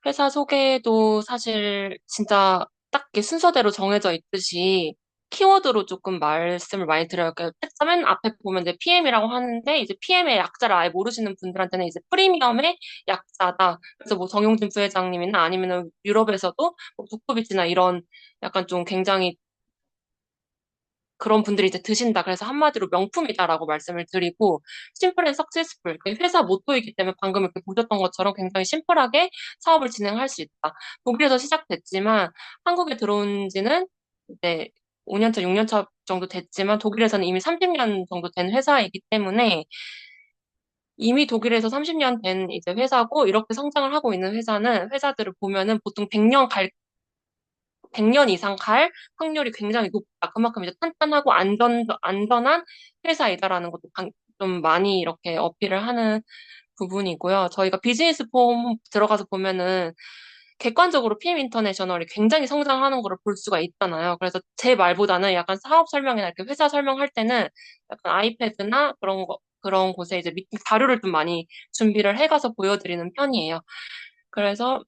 회사 소개도 사실 진짜 딱 이렇게 순서대로 정해져 있듯이 키워드로 조금 말씀을 많이 드려요. 그러니까 책자 맨 앞에 보면 이제 PM이라고 하는데 이제 PM의 약자를 아예 모르시는 분들한테는 이제 프리미엄의 약자다. 그래서 뭐 정용진 부회장님이나 아니면은 유럽에서도 뭐 부코비치나 이런 약간 좀 굉장히 그런 분들이 이제 드신다. 그래서 한마디로 명품이다라고 말씀을 드리고, 심플 앤 석세스풀. 회사 모토이기 때문에 방금 이렇게 보셨던 것처럼 굉장히 심플하게 사업을 진행할 수 있다. 독일에서 시작됐지만, 한국에 들어온 지는 이제 5년 차, 6년 차 정도 됐지만, 독일에서는 이미 30년 정도 된 회사이기 때문에, 이미 독일에서 30년 된 이제 회사고, 이렇게 성장을 하고 있는 회사들을 보면은 보통 100년 이상 갈 확률이 굉장히 높다. 그만큼 이제 탄탄하고 안전한 회사이다라는 것도 좀 많이 이렇게 어필을 하는 부분이고요. 저희가 비즈니스 폼 들어가서 보면은 객관적으로 PM 인터내셔널이 굉장히 성장하는 거를 볼 수가 있잖아요. 그래서 제 말보다는 약간 사업 설명이나 이렇게 회사 설명할 때는 약간 아이패드나 그런 곳에 이제 미팅 자료를 좀 많이 준비를 해가서 보여드리는 편이에요. 그래서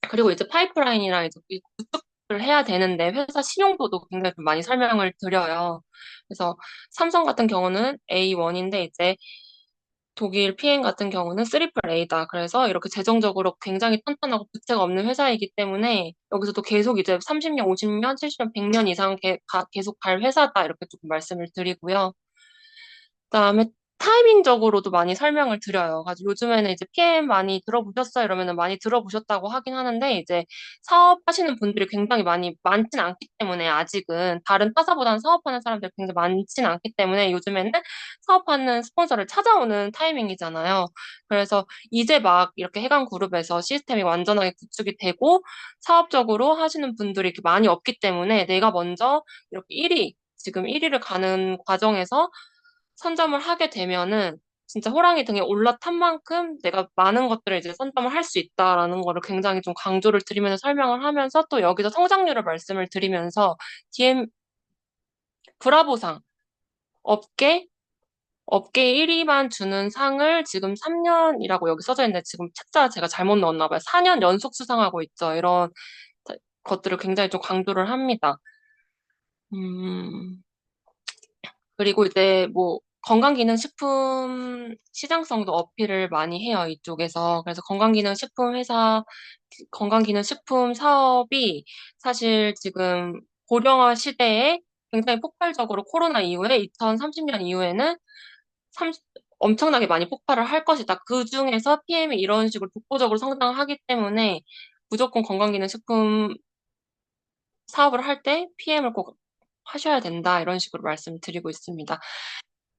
그리고 이제 파이프라인이나 이제 이 구축을 해야 되는데 회사 신용도도 굉장히 좀 많이 설명을 드려요. 그래서 삼성 같은 경우는 A1인데 이제 독일 PM 같은 경우는 트리플 A다. 그래서 이렇게 재정적으로 굉장히 탄탄하고 부채가 없는 회사이기 때문에 여기서도 계속 이제 30년, 50년, 70년, 100년 이상 계속 갈 회사다. 이렇게 조금 말씀을 드리고요. 그다음에 타이밍적으로도 많이 설명을 드려요. 가지고 요즘에는 이제 PM 많이 들어보셨어요? 이러면은 많이 들어보셨다고 하긴 하는데 이제 사업하시는 분들이 굉장히 많진 않기 때문에 아직은 다른 타사보다는 사업하는 사람들이 굉장히 많진 않기 때문에 요즘에는 사업하는 스폰서를 찾아오는 타이밍이잖아요. 그래서 이제 막 이렇게 해강 그룹에서 시스템이 완전하게 구축이 되고 사업적으로 하시는 분들이 이렇게 많이 없기 때문에 내가 먼저 이렇게 지금 1위를 가는 과정에서 선점을 하게 되면은 진짜 호랑이 등에 올라탄 만큼 내가 많은 것들을 이제 선점을 할 수 있다라는 거를 굉장히 좀 강조를 드리면서 설명을 하면서 또 여기서 성장률을 말씀을 드리면서 DM 브라보상 업계 업계 1위만 주는 상을 지금 3년이라고 여기 써져 있는데 지금 책자 제가 잘못 넣었나 봐요. 4년 연속 수상하고 있죠. 이런 것들을 굉장히 좀 강조를 합니다. 음, 그리고 이제 뭐 건강기능식품 시장성도 어필을 많이 해요, 이쪽에서. 그래서 건강기능식품 사업이 사실 지금 고령화 시대에 굉장히 폭발적으로 코로나 이후에 2030년 이후에는 삼- 엄청나게 많이 폭발을 할 것이다. 그 중에서 PM이 이런 식으로 독보적으로 성장하기 때문에 무조건 건강기능식품 사업을 할 때 PM을 꼭 하셔야 된다. 이런 식으로 말씀드리고 있습니다.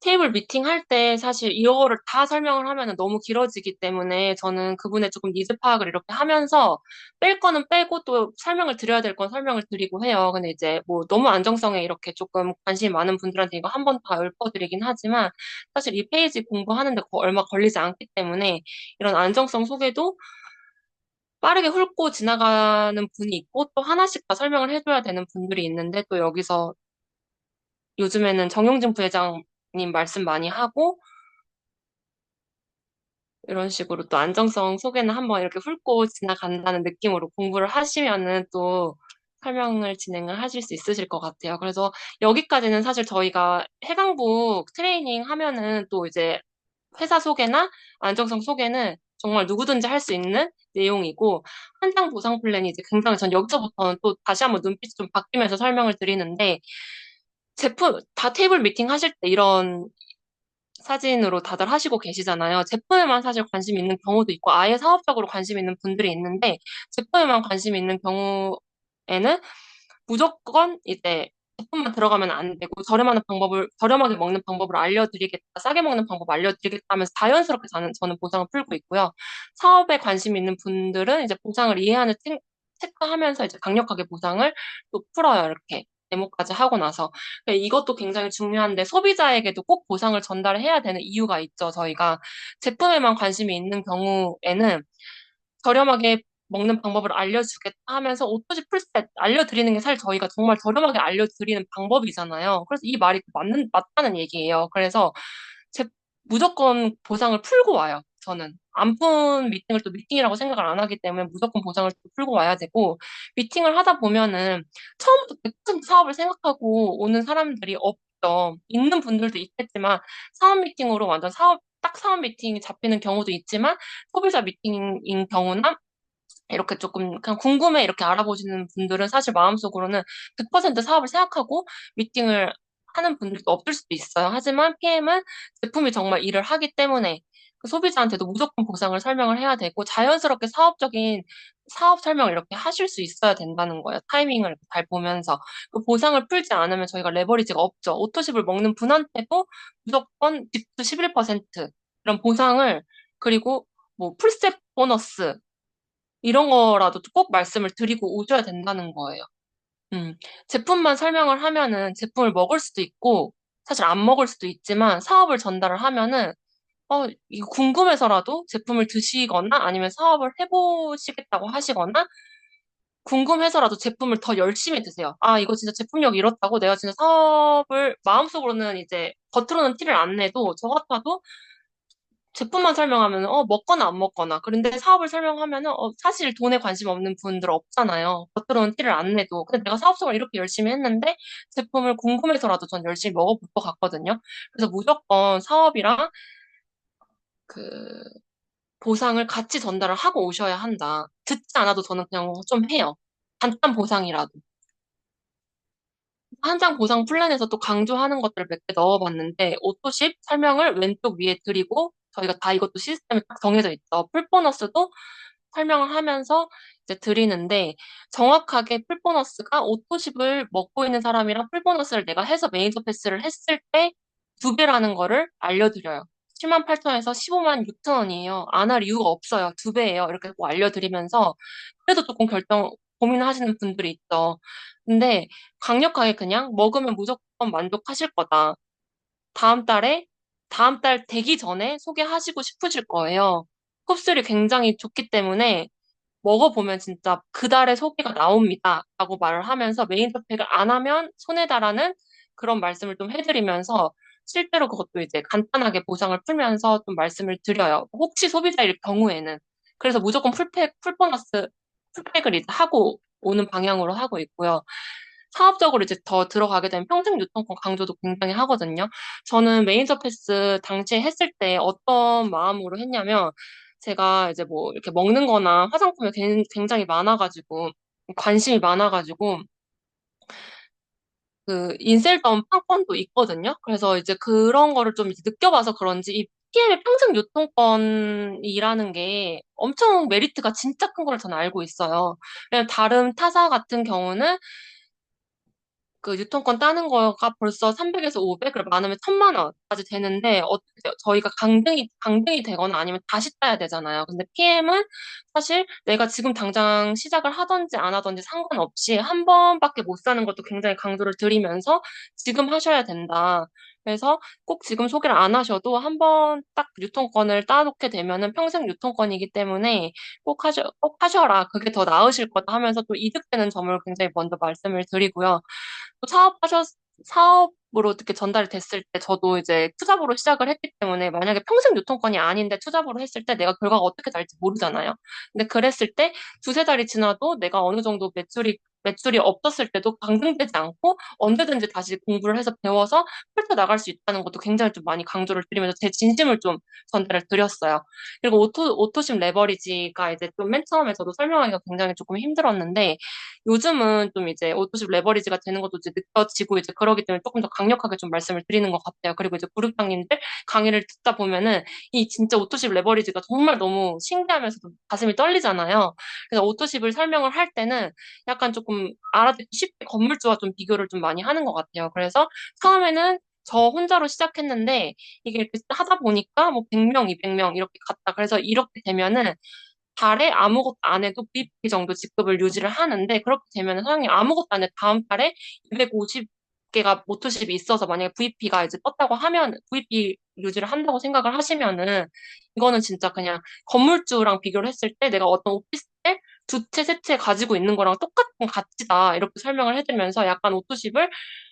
테이블 미팅 할 때 사실 이거를 다 설명을 하면 너무 길어지기 때문에 저는 그분의 조금 니즈 파악을 이렇게 하면서 뺄 거는 빼고 또 설명을 드려야 될 건 설명을 드리고 해요. 근데 이제 뭐 너무 안정성에 이렇게 조금 관심이 많은 분들한테 이거 한 번 다 읊어드리긴 하지만 사실 이 페이지 공부하는데 얼마 걸리지 않기 때문에 이런 안정성 소개도 빠르게 훑고 지나가는 분이 있고 또 하나씩 다 설명을 해줘야 되는 분들이 있는데 또 여기서 요즘에는 정용진 부회장님 말씀 많이 하고 이런 식으로 또 안정성 소개는 한번 이렇게 훑고 지나간다는 느낌으로 공부를 하시면은 또 설명을 진행을 하실 수 있으실 것 같아요. 그래서 여기까지는 사실 저희가 해강북 트레이닝 하면은 또 이제 회사 소개나 안정성 소개는 정말 누구든지 할 수 있는 내용이고 한장 보상 플랜이 이제 굉장히 전 여기서부터는 또 다시 한번 눈빛이 좀 바뀌면서 설명을 드리는데 제품 다 테이블 미팅 하실 때 이런 사진으로 다들 하시고 계시잖아요. 제품에만 사실 관심 있는 경우도 있고, 아예 사업적으로 관심 있는 분들이 있는데, 제품에만 관심 있는 경우에는 무조건 이제 제품만 들어가면 안 되고 저렴하게 먹는 방법을 알려드리겠다, 싸게 먹는 방법 알려드리겠다 하면서 자연스럽게 저는 보상을 풀고 있고요. 사업에 관심 있는 분들은 이제 보상을 이해하는 체크하면서 이제 강력하게 보상을 또 풀어요. 이렇게 데모까지 하고 나서. 이것도 굉장히 중요한데 소비자에게도 꼭 보상을 전달해야 되는 이유가 있죠. 저희가 제품에만 관심이 있는 경우에는 저렴하게 먹는 방법을 알려주겠다 하면서 오토지 풀셋 알려드리는 게 사실 저희가 정말 저렴하게 알려드리는 방법이잖아요. 그래서 이 말이 맞다는 얘기예요. 그래서 제, 무조건 보상을 풀고 와요. 저는. 안 푼 미팅을 또 미팅이라고 생각을 안 하기 때문에 무조건 보상을 또 풀고 와야 되고, 미팅을 하다 보면은 처음부터 100% 사업을 생각하고 오는 사람들이 없죠. 있는 분들도 있겠지만, 사업 미팅으로 완전 딱 사업 미팅이 잡히는 경우도 있지만, 소비자 미팅인 경우나 이렇게 조금 그냥 궁금해 이렇게 알아보시는 분들은 사실 마음속으로는 100% 사업을 생각하고 미팅을 하는 분들도 없을 수도 있어요. 하지만 PM은 제품이 정말 일을 하기 때문에 그 소비자한테도 무조건 보상을 설명을 해야 되고 자연스럽게 사업적인 사업 설명을 이렇게 하실 수 있어야 된다는 거예요. 타이밍을 이렇게 잘 보면서. 그 보상을 풀지 않으면 저희가 레버리지가 없죠. 오토십을 먹는 분한테도 무조건 집수 11% 이런 보상을 그리고 뭐 풀셋 보너스 이런 거라도 꼭 말씀을 드리고 오셔야 된다는 거예요. 음, 제품만 설명을 하면은 제품을 먹을 수도 있고, 사실 안 먹을 수도 있지만 사업을 전달을 하면은, 이거 궁금해서라도 제품을 드시거나 아니면 사업을 해보시겠다고 하시거나, 궁금해서라도 제품을 더 열심히 드세요. 아, 이거 진짜 제품력 이렇다고 내가 진짜 사업을 마음속으로는 이제 겉으로는 티를 안 내도 저 같아도 제품만 설명하면 먹거나 안 먹거나 그런데 사업을 설명하면은 사실 돈에 관심 없는 분들 없잖아요. 겉으로는 티를 안 내도 근데 내가 사업성을 이렇게 열심히 했는데 제품을 궁금해서라도 전 열심히 먹어볼 것 같거든요. 그래서 무조건 사업이랑 그 보상을 같이 전달을 하고 오셔야 한다. 듣지 않아도 저는 그냥 좀 해요. 간단 보상이라도. 한 장 보상 플랜에서 또 강조하는 것들을 몇 개 넣어봤는데, 오토십 설명을 왼쪽 위에 드리고, 저희가 다 이것도 시스템이 딱 정해져 있죠. 풀보너스도 설명을 하면서 이제 드리는데, 정확하게 풀보너스가 오토십을 먹고 있는 사람이랑 풀보너스를 내가 해서 메이저 패스를 했을 때 두 배라는 거를 알려드려요. 7만 8천에서 15만 6천 원이에요. 안 할 이유가 없어요. 두 배예요. 이렇게 꼭 알려드리면서, 그래도 조금 고민하시는 분들이 있죠. 근데 강력하게 그냥 먹으면 무조건 만족하실 거다. 다음 달에, 다음 달 되기 전에 소개하시고 싶으실 거예요. 흡수율이 굉장히 좋기 때문에 먹어보면 진짜 그 달에 소개가 나옵니다. 라고 말을 하면서 메인 토픽을 안 하면 손해다라는 그런 말씀을 좀 해드리면서 실제로 그것도 이제 간단하게 보상을 풀면서 좀 말씀을 드려요. 혹시 소비자일 경우에는. 그래서 무조건 풀보너스, 풀백을 이제 하고 오는 방향으로 하고 있고요. 사업적으로 이제 더 들어가게 되면 평생 유통권 강조도 굉장히 하거든요. 저는 메인 서패스 당시에 했을 때 어떤 마음으로 했냐면, 제가 이제 뭐 이렇게 먹는 거나 화장품에 굉장히 많아가지고, 관심이 많아가지고, 그 인셀덤 판권도 있거든요. 그래서 이제 그런 거를 좀 이제 느껴봐서 그런지 이 PM의 평생 유통권이라는 게 엄청 메리트가 진짜 큰 걸 저는 알고 있어요. 왜냐면 다른 타사 같은 경우는 그 유통권 따는 거가 벌써 300에서 500을 많으면 1000만 원까지 되는데 어떻게 저희가 강등이 되거나 아니면 다시 따야 되잖아요. 근데 PM은 사실 내가 지금 당장 시작을 하든지 안 하든지 상관없이 한 번밖에 못 사는 것도 굉장히 강조를 드리면서 지금 하셔야 된다. 그래서 꼭 지금 소개를 안 하셔도 한 번 딱 유통권을 따놓게 되면은 평생 유통권이기 때문에 꼭 하셔라. 그게 더 나으실 거다 하면서 또 이득되는 점을 굉장히 먼저 말씀을 드리고요. 사업으로 어떻게 전달이 됐을 때 저도 이제 투잡으로 시작을 했기 때문에 만약에 평생 유통권이 아닌데 투잡으로 했을 때 내가 결과가 어떻게 날지 모르잖아요. 근데 그랬을 때 두세 달이 지나도 내가 어느 정도 매출이 없었을 때도 강등되지 않고 언제든지 다시 공부를 해서 배워서 펼쳐나갈 수 있다는 것도 굉장히 좀 많이 강조를 드리면서 제 진심을 좀 전달을 드렸어요. 그리고 오토심 레버리지가 이제 좀 맨 처음에 저도 설명하기가 굉장히 조금 힘들었는데 요즘은 좀 이제 오토십 레버리지가 되는 것도 이제 느껴지고 이제 그러기 때문에 조금 더 강력하게 좀 말씀을 드리는 것 같아요. 그리고 이제 구육장님들 강의를 듣다 보면은 이 진짜 오토십 레버리지가 정말 너무 신기하면서도 가슴이 떨리잖아요. 그래서 오토십을 설명을 할 때는 약간 조금 조금 알아듣기 쉽게 건물주와 좀 비교를 좀 많이 하는 것 같아요. 그래서 처음에는 저 혼자로 시작했는데 이게 이렇게 하다 보니까 뭐 100명, 200명 이렇게 갔다. 그래서 이렇게 되면은 달에 아무것도 안 해도 VP 정도 직급을 유지를 하는데 그렇게 되면은 사장님 아무것도 안 해도 다음 달에 250개가 모토십이 있어서 만약에 VP가 이제 떴다고 하면 VP 유지를 한다고 생각을 하시면은 이거는 진짜 그냥 건물주랑 비교를 했을 때 내가 어떤 오피스텔 두 채, 세 채 가지고 있는 거랑 똑같은 가치다. 이렇게 설명을 해드리면서 약간 오토십을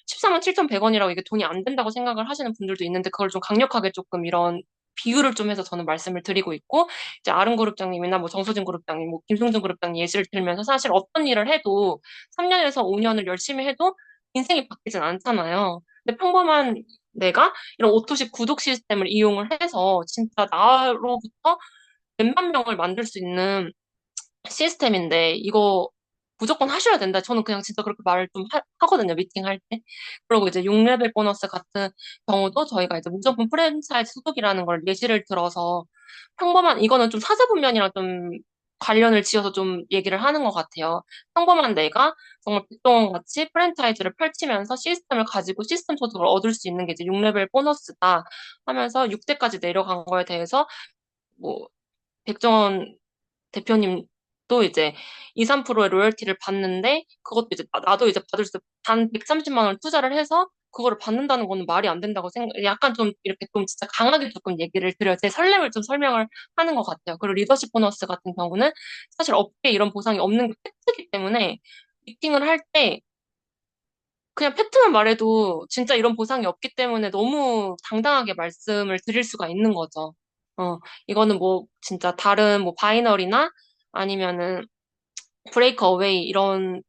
14만 7,100원이라고 이게 돈이 안 된다고 생각을 하시는 분들도 있는데 그걸 좀 강력하게 조금 이런 비유를 좀 해서 저는 말씀을 드리고 있고 이제 아름 그룹장님이나 뭐 정수진 그룹장님, 뭐 김승준 그룹장님 예시를 들면서 사실 어떤 일을 해도 3년에서 5년을 열심히 해도 인생이 바뀌진 않잖아요. 근데 평범한 내가 이런 오토식 구독 시스템을 이용을 해서 진짜 나로부터 몇만 명을 만들 수 있는 시스템인데 이거 무조건 하셔야 된다. 저는 그냥 진짜 그렇게 말을 좀 하거든요. 미팅할 때. 그리고 이제 6레벨 보너스 같은 경우도 저희가 이제 무조건 프랜차이즈 소속이라는 걸 예시를 들어서 평범한 이거는 좀 사자분면이랑 좀 관련을 지어서 좀 얘기를 하는 것 같아요. 평범한 내가 정말 백종원 같이 프랜차이즈를 펼치면서 시스템을 가지고 시스템 소득을 얻을 수 있는 게 이제 6레벨 보너스다 하면서 6대까지 내려간 거에 대해서 뭐 백종원 대표님도 이제 2, 3%의 로열티를 받는데 그것도 이제 나도 이제 받을 수 단 130만 원 투자를 해서 그거를 받는다는 거는 말이 안 된다고 약간 좀 이렇게 좀 진짜 강하게 조금 얘기를 드려요. 제 설렘을 좀 설명을 하는 것 같아요. 그리고 리더십 보너스 같은 경우는 사실 업계에 이런 보상이 없는 게 팩트이기 때문에 미팅을 할 때 그냥 팩트만 말해도 진짜 이런 보상이 없기 때문에 너무 당당하게 말씀을 드릴 수가 있는 거죠. 이거는 뭐 진짜 다른 뭐 바이너리나 아니면은 브레이크 어웨이 이런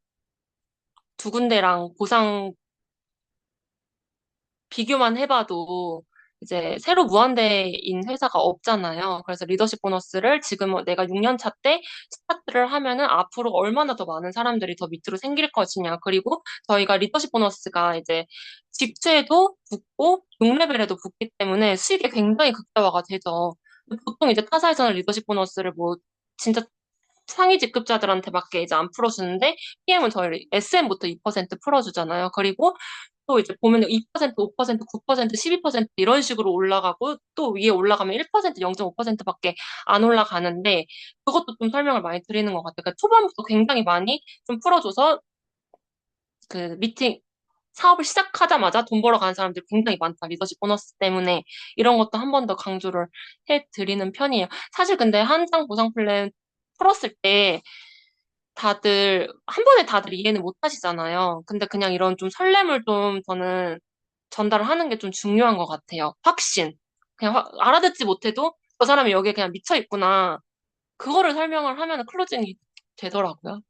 두 군데랑 보상 비교만 해봐도 이제 새로 무한대인 회사가 없잖아요. 그래서 리더십 보너스를 지금 내가 6년 차 때 스타트를 하면은 앞으로 얼마나 더 많은 사람들이 더 밑으로 생길 것이냐. 그리고 저희가 리더십 보너스가 이제 직수에도 붙고 6레벨에도 붙기 때문에 수익이 굉장히 극대화가 되죠. 보통 이제 타사에서는 리더십 보너스를 뭐 진짜 상위 직급자들한테밖에 이제 안 풀어주는데 PM은 저희 SM부터 2% 풀어주잖아요. 그리고 또 이제 보면 2%, 5%, 9%, 12% 이런 식으로 올라가고 또 위에 올라가면 1%, 0.5%밖에 안 올라가는데 그것도 좀 설명을 많이 드리는 것 같아요. 그러니까 초반부터 굉장히 많이 좀 풀어줘서 그 미팅 사업을 시작하자마자 돈 벌어 가는 사람들이 굉장히 많다. 리더십 보너스 때문에 이런 것도 한 번 더 강조를 해드리는 편이에요. 사실 근데 한장 보상 플랜 풀었을 때 다들, 한 번에 다들 이해는 못 하시잖아요. 근데 그냥 이런 좀 설렘을 좀 저는 전달을 하는 게 좀 중요한 것 같아요. 확신. 그냥 알아듣지 못해도 저 사람이 여기에 그냥 미쳐 있구나. 그거를 설명을 하면 클로징이 되더라고요.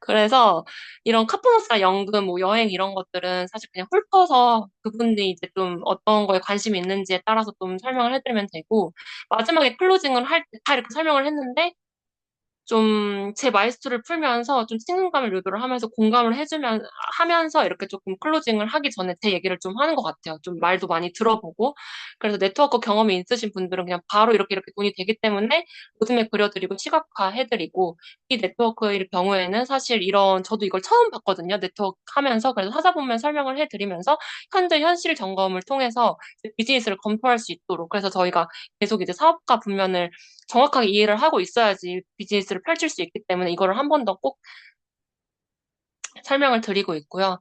그래서 이런 카푸노스나 연금, 뭐 여행 이런 것들은 사실 그냥 훑어서 그분들이 이제 좀 어떤 거에 관심이 있는지에 따라서 좀 설명을 해드리면 되고, 마지막에 클로징을 할 때 다 이렇게 설명을 했는데, 좀 제 마이스토리를 풀면서 좀 친근감을 유도를 하면서 공감을 하면서 이렇게 조금 클로징을 하기 전에 제 얘기를 좀 하는 것 같아요. 좀 말도 많이 들어보고. 그래서 네트워크 경험이 있으신 분들은 그냥 바로 이렇게 돈이 되기 때문에 로드맵 그려드리고 시각화 해드리고 이 네트워크의 경우에는 사실 이런 저도 이걸 처음 봤거든요. 네트워크 하면서. 그래서 하다 보면 설명을 해드리면서 현재 현실 점검을 통해서 비즈니스를 검토할 수 있도록. 그래서 저희가 계속 이제 사업가 분면을 정확하게 이해를 하고 있어야지 비즈니스를 펼칠 수 있기 때문에 이거를 한 번 더 꼭 설명을 드리고 있고요.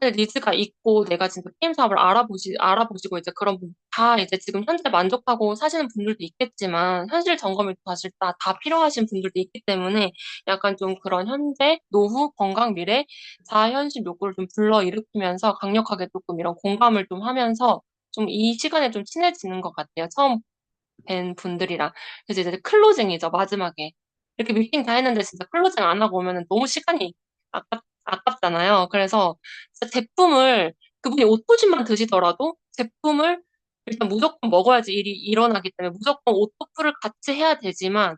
사실 니즈가 있고 내가 진짜 게임 사업을 알아보시고 이제 그런 다 이제 지금 현재 만족하고 사시는 분들도 있겠지만 현실 점검을 사실 다 필요하신 분들도 있기 때문에 약간 좀 그런 현재, 노후, 건강, 미래, 자아현실 욕구를 좀 불러일으키면서 강력하게 조금 이런 공감을 좀 하면서 좀 이 시간에 좀 친해지는 것 같아요. 처음 뵌 분들이랑. 그래서 이제 클로징이죠, 마지막에. 이렇게 미팅 다 했는데 진짜 클로징 안 하고 오면은 너무 시간이 아깝잖아요. 그래서 진짜 제품을, 그분이 오토집만 드시더라도 제품을 일단 무조건 먹어야지 일이 일어나기 때문에 무조건 오토풀을 같이 해야 되지만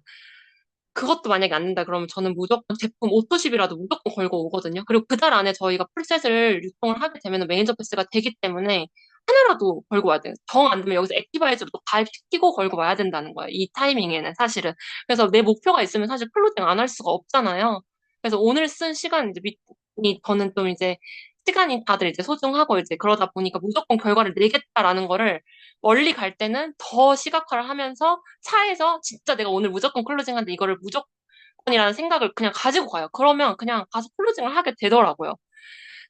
그것도 만약에 안 된다 그러면 저는 무조건 제품 오토십이라도 무조건 걸고 오거든요. 그리고 그 달 안에 저희가 풀셋을 유통을 하게 되면 매니저 패스가 되기 때문에 하나라도 걸고 와야 돼요. 정 안 되면 여기서 액티바이저로 또 가입시키고 걸고 와야 된다는 거예요. 이 타이밍에는 사실은. 그래서 내 목표가 있으면 사실 클로징 안 할 수가 없잖아요. 그래서 오늘 쓴 시간 이제 미팅이 저는 좀 이제 시간이 다들 이제 소중하고 이제 그러다 보니까 무조건 결과를 내겠다라는 거를 멀리 갈 때는 더 시각화를 하면서 차에서 진짜 내가 오늘 무조건 클로징한데 이거를 무조건이라는 생각을 그냥 가지고 가요. 그러면 그냥 가서 클로징을 하게 되더라고요.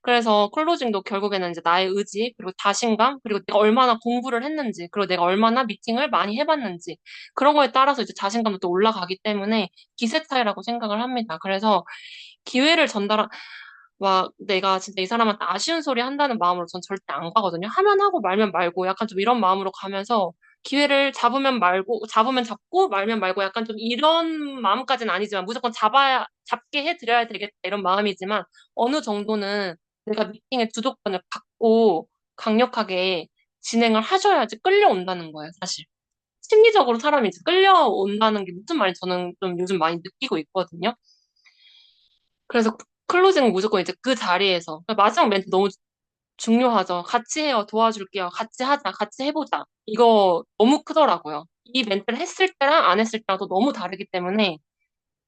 그래서 클로징도 결국에는 이제 나의 의지, 그리고 자신감, 그리고 내가 얼마나 공부를 했는지, 그리고 내가 얼마나 미팅을 많이 해봤는지, 그런 거에 따라서 이제 자신감도 또 올라가기 때문에 기세 차이라고 생각을 합니다. 그래서 기회를 막 내가 진짜 이 사람한테 아쉬운 소리 한다는 마음으로 전 절대 안 가거든요. 하면 하고 말면 말고 약간 좀 이런 마음으로 가면서 기회를 잡으면 말고, 잡으면 잡고 말면 말고 약간 좀 이런 마음까지는 아니지만 무조건 잡게 해드려야 되겠다 이런 마음이지만 어느 정도는 내가 미팅의 주도권을 갖고 강력하게 진행을 하셔야지 끌려온다는 거예요, 사실. 심리적으로 사람이 이제 끌려온다는 게 무슨 말인지 저는 좀 요즘 많이 느끼고 있거든요. 그래서 클로징은 무조건 이제 그 자리에서 그러니까 마지막 멘트 너무 중요하죠. 같이 해요. 도와줄게요. 같이 하자. 같이 해보자. 이거 너무 크더라고요. 이 멘트를 했을 때랑 안 했을 때랑 또 너무 다르기 때문에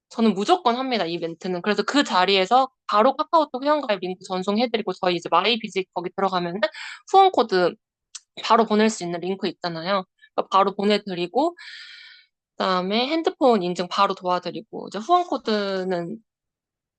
저는 무조건 합니다. 이 멘트는. 그래서 그 자리에서 바로 카카오톡 회원가입 링크 전송해드리고 저희 이제 마이비직 거기 들어가면은 후원 코드 바로 보낼 수 있는 링크 있잖아요. 그거 바로 보내드리고 그다음에 핸드폰 인증 바로 도와드리고 이제 후원 코드는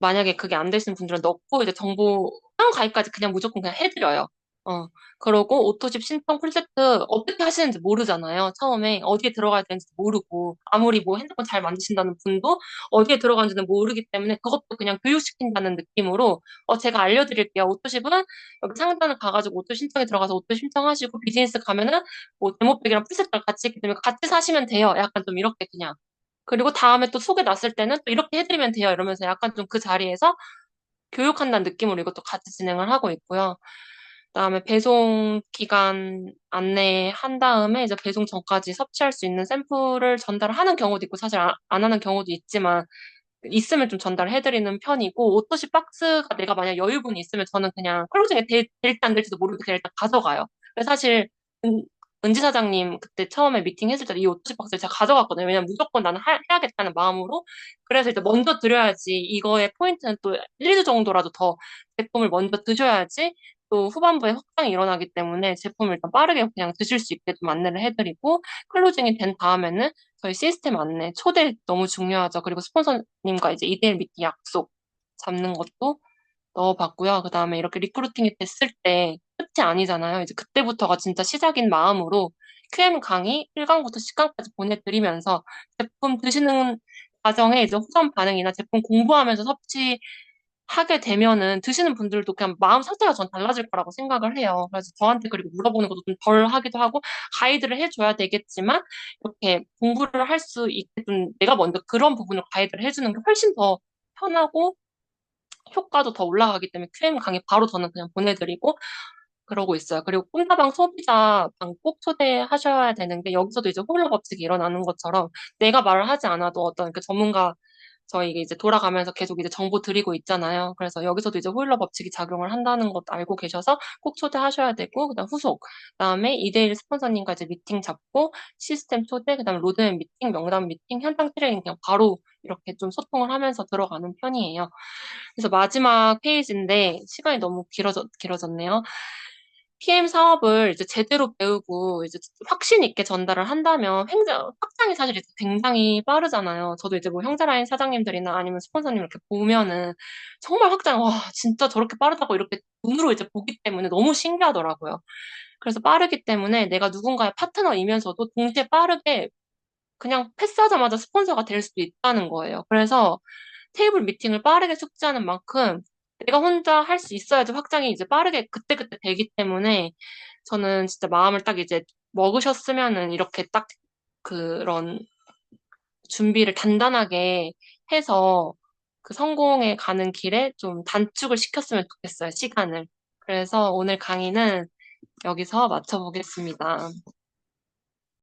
만약에 그게 안 되시는 분들은 넣고 이제 정보 회원 가입까지 그냥 무조건 그냥 해드려요. 어, 그러고 오토집 신청 풀세트 어떻게 하시는지 모르잖아요. 처음에 어디에 들어가야 되는지 모르고 아무리 뭐 핸드폰 잘 만드신다는 분도 어디에 들어가는지는 모르기 때문에 그것도 그냥 교육시킨다는 느낌으로 제가 알려드릴게요. 오토집은 여기 상단을 가가지고 오토 신청에 들어가서 오토 신청하시고 비즈니스 가면은 뭐 데모백이랑 풀세트랑 같이 있기 때문에 같이 사시면 돼요. 약간 좀 이렇게 그냥. 그리고 다음에 또 소개 났을 때는 또 이렇게 해드리면 돼요. 이러면서 약간 좀 그 자리에서 교육한다는 느낌으로 이것도 같이 진행을 하고 있고요. 그다음에 배송 기간 안내한 다음에 이제 배송 전까지 섭취할 수 있는 샘플을 전달하는 경우도 있고 사실 안 하는 경우도 있지만 있으면 좀 전달해드리는 편이고 오토시 박스가 내가 만약 여유분이 있으면 저는 그냥 클로징에 될지 안 될지도 모르고 그냥 일단 가져가요. 그래서 사실 은지 사장님 그때 처음에 미팅 했을 때 이 오토시 박스를 제가 가져갔거든요. 왜냐면 무조건 나는 해야겠다는 마음으로. 그래서 이제 먼저 드려야지 이거의 포인트는 또 1, 2주 정도라도 더 제품을 먼저 드셔야지 또 후반부에 확장이 일어나기 때문에 제품을 일단 빠르게 그냥 드실 수 있게 좀 안내를 해드리고 클로징이 된 다음에는 저희 시스템 안내, 초대 너무 중요하죠. 그리고 스폰서님과 이제 2대1 미팅 약속 잡는 것도 넣어봤고요. 그 다음에 이렇게 리크루팅이 됐을 때 끝이 아니잖아요. 이제 그때부터가 진짜 시작인 마음으로 QM 강의 1강부터 10강까지 보내드리면서 제품 드시는 과정에 이제 후선 반응이나 제품 공부하면서 섭취하게 되면은 드시는 분들도 그냥 마음 상태가 전 달라질 거라고 생각을 해요. 그래서 저한테 그리고 물어보는 것도 좀 덜 하기도 하고 가이드를 해줘야 되겠지만 이렇게 공부를 할 수 있게 좀 내가 먼저 그런 부분을 가이드를 해주는 게 훨씬 더 편하고 효과도 더 올라가기 때문에 QM 강의 바로 저는 그냥 보내드리고 그러고 있어요. 그리고 꿈다방 소비자 방 꼭 초대하셔야 되는 게 여기서도 이제 홀로 법칙이 일어나는 것처럼 내가 말을 하지 않아도 어떤 그 전문가 저희 이제 돌아가면서 계속 이제 정보 드리고 있잖아요. 그래서 여기서도 이제 호일러 법칙이 작용을 한다는 것도 알고 계셔서 꼭 초대하셔야 되고, 그다음 후속, 그다음에 2대1 스폰서님과 이제 미팅 잡고, 시스템 초대, 그다음에 로드맵 미팅, 명단 미팅, 현장 트레이닝 그냥 바로 이렇게 좀 소통을 하면서 들어가는 편이에요. 그래서 마지막 페이지인데 시간이 너무 길어졌네요. PM 사업을 이제 제대로 배우고 이제 확신 있게 전달을 한다면 확장이 사실 이제 굉장히 빠르잖아요. 저도 이제 뭐 형제라인 사장님들이나 아니면 스폰서님 이렇게 보면은 정말 와, 진짜 저렇게 빠르다고 이렇게 눈으로 이제 보기 때문에 너무 신기하더라고요. 그래서 빠르기 때문에 내가 누군가의 파트너이면서도 동시에 빠르게 그냥 패스하자마자 스폰서가 될 수도 있다는 거예요. 그래서 테이블 미팅을 빠르게 숙지하는 만큼 내가 혼자 할 수 있어야지 확장이 이제 빠르게 그때그때 되기 때문에 저는 진짜 마음을 딱 이제 먹으셨으면은 이렇게 딱 그런 준비를 단단하게 해서 그 성공에 가는 길에 좀 단축을 시켰으면 좋겠어요, 시간을. 그래서 오늘 강의는 여기서 마쳐보겠습니다.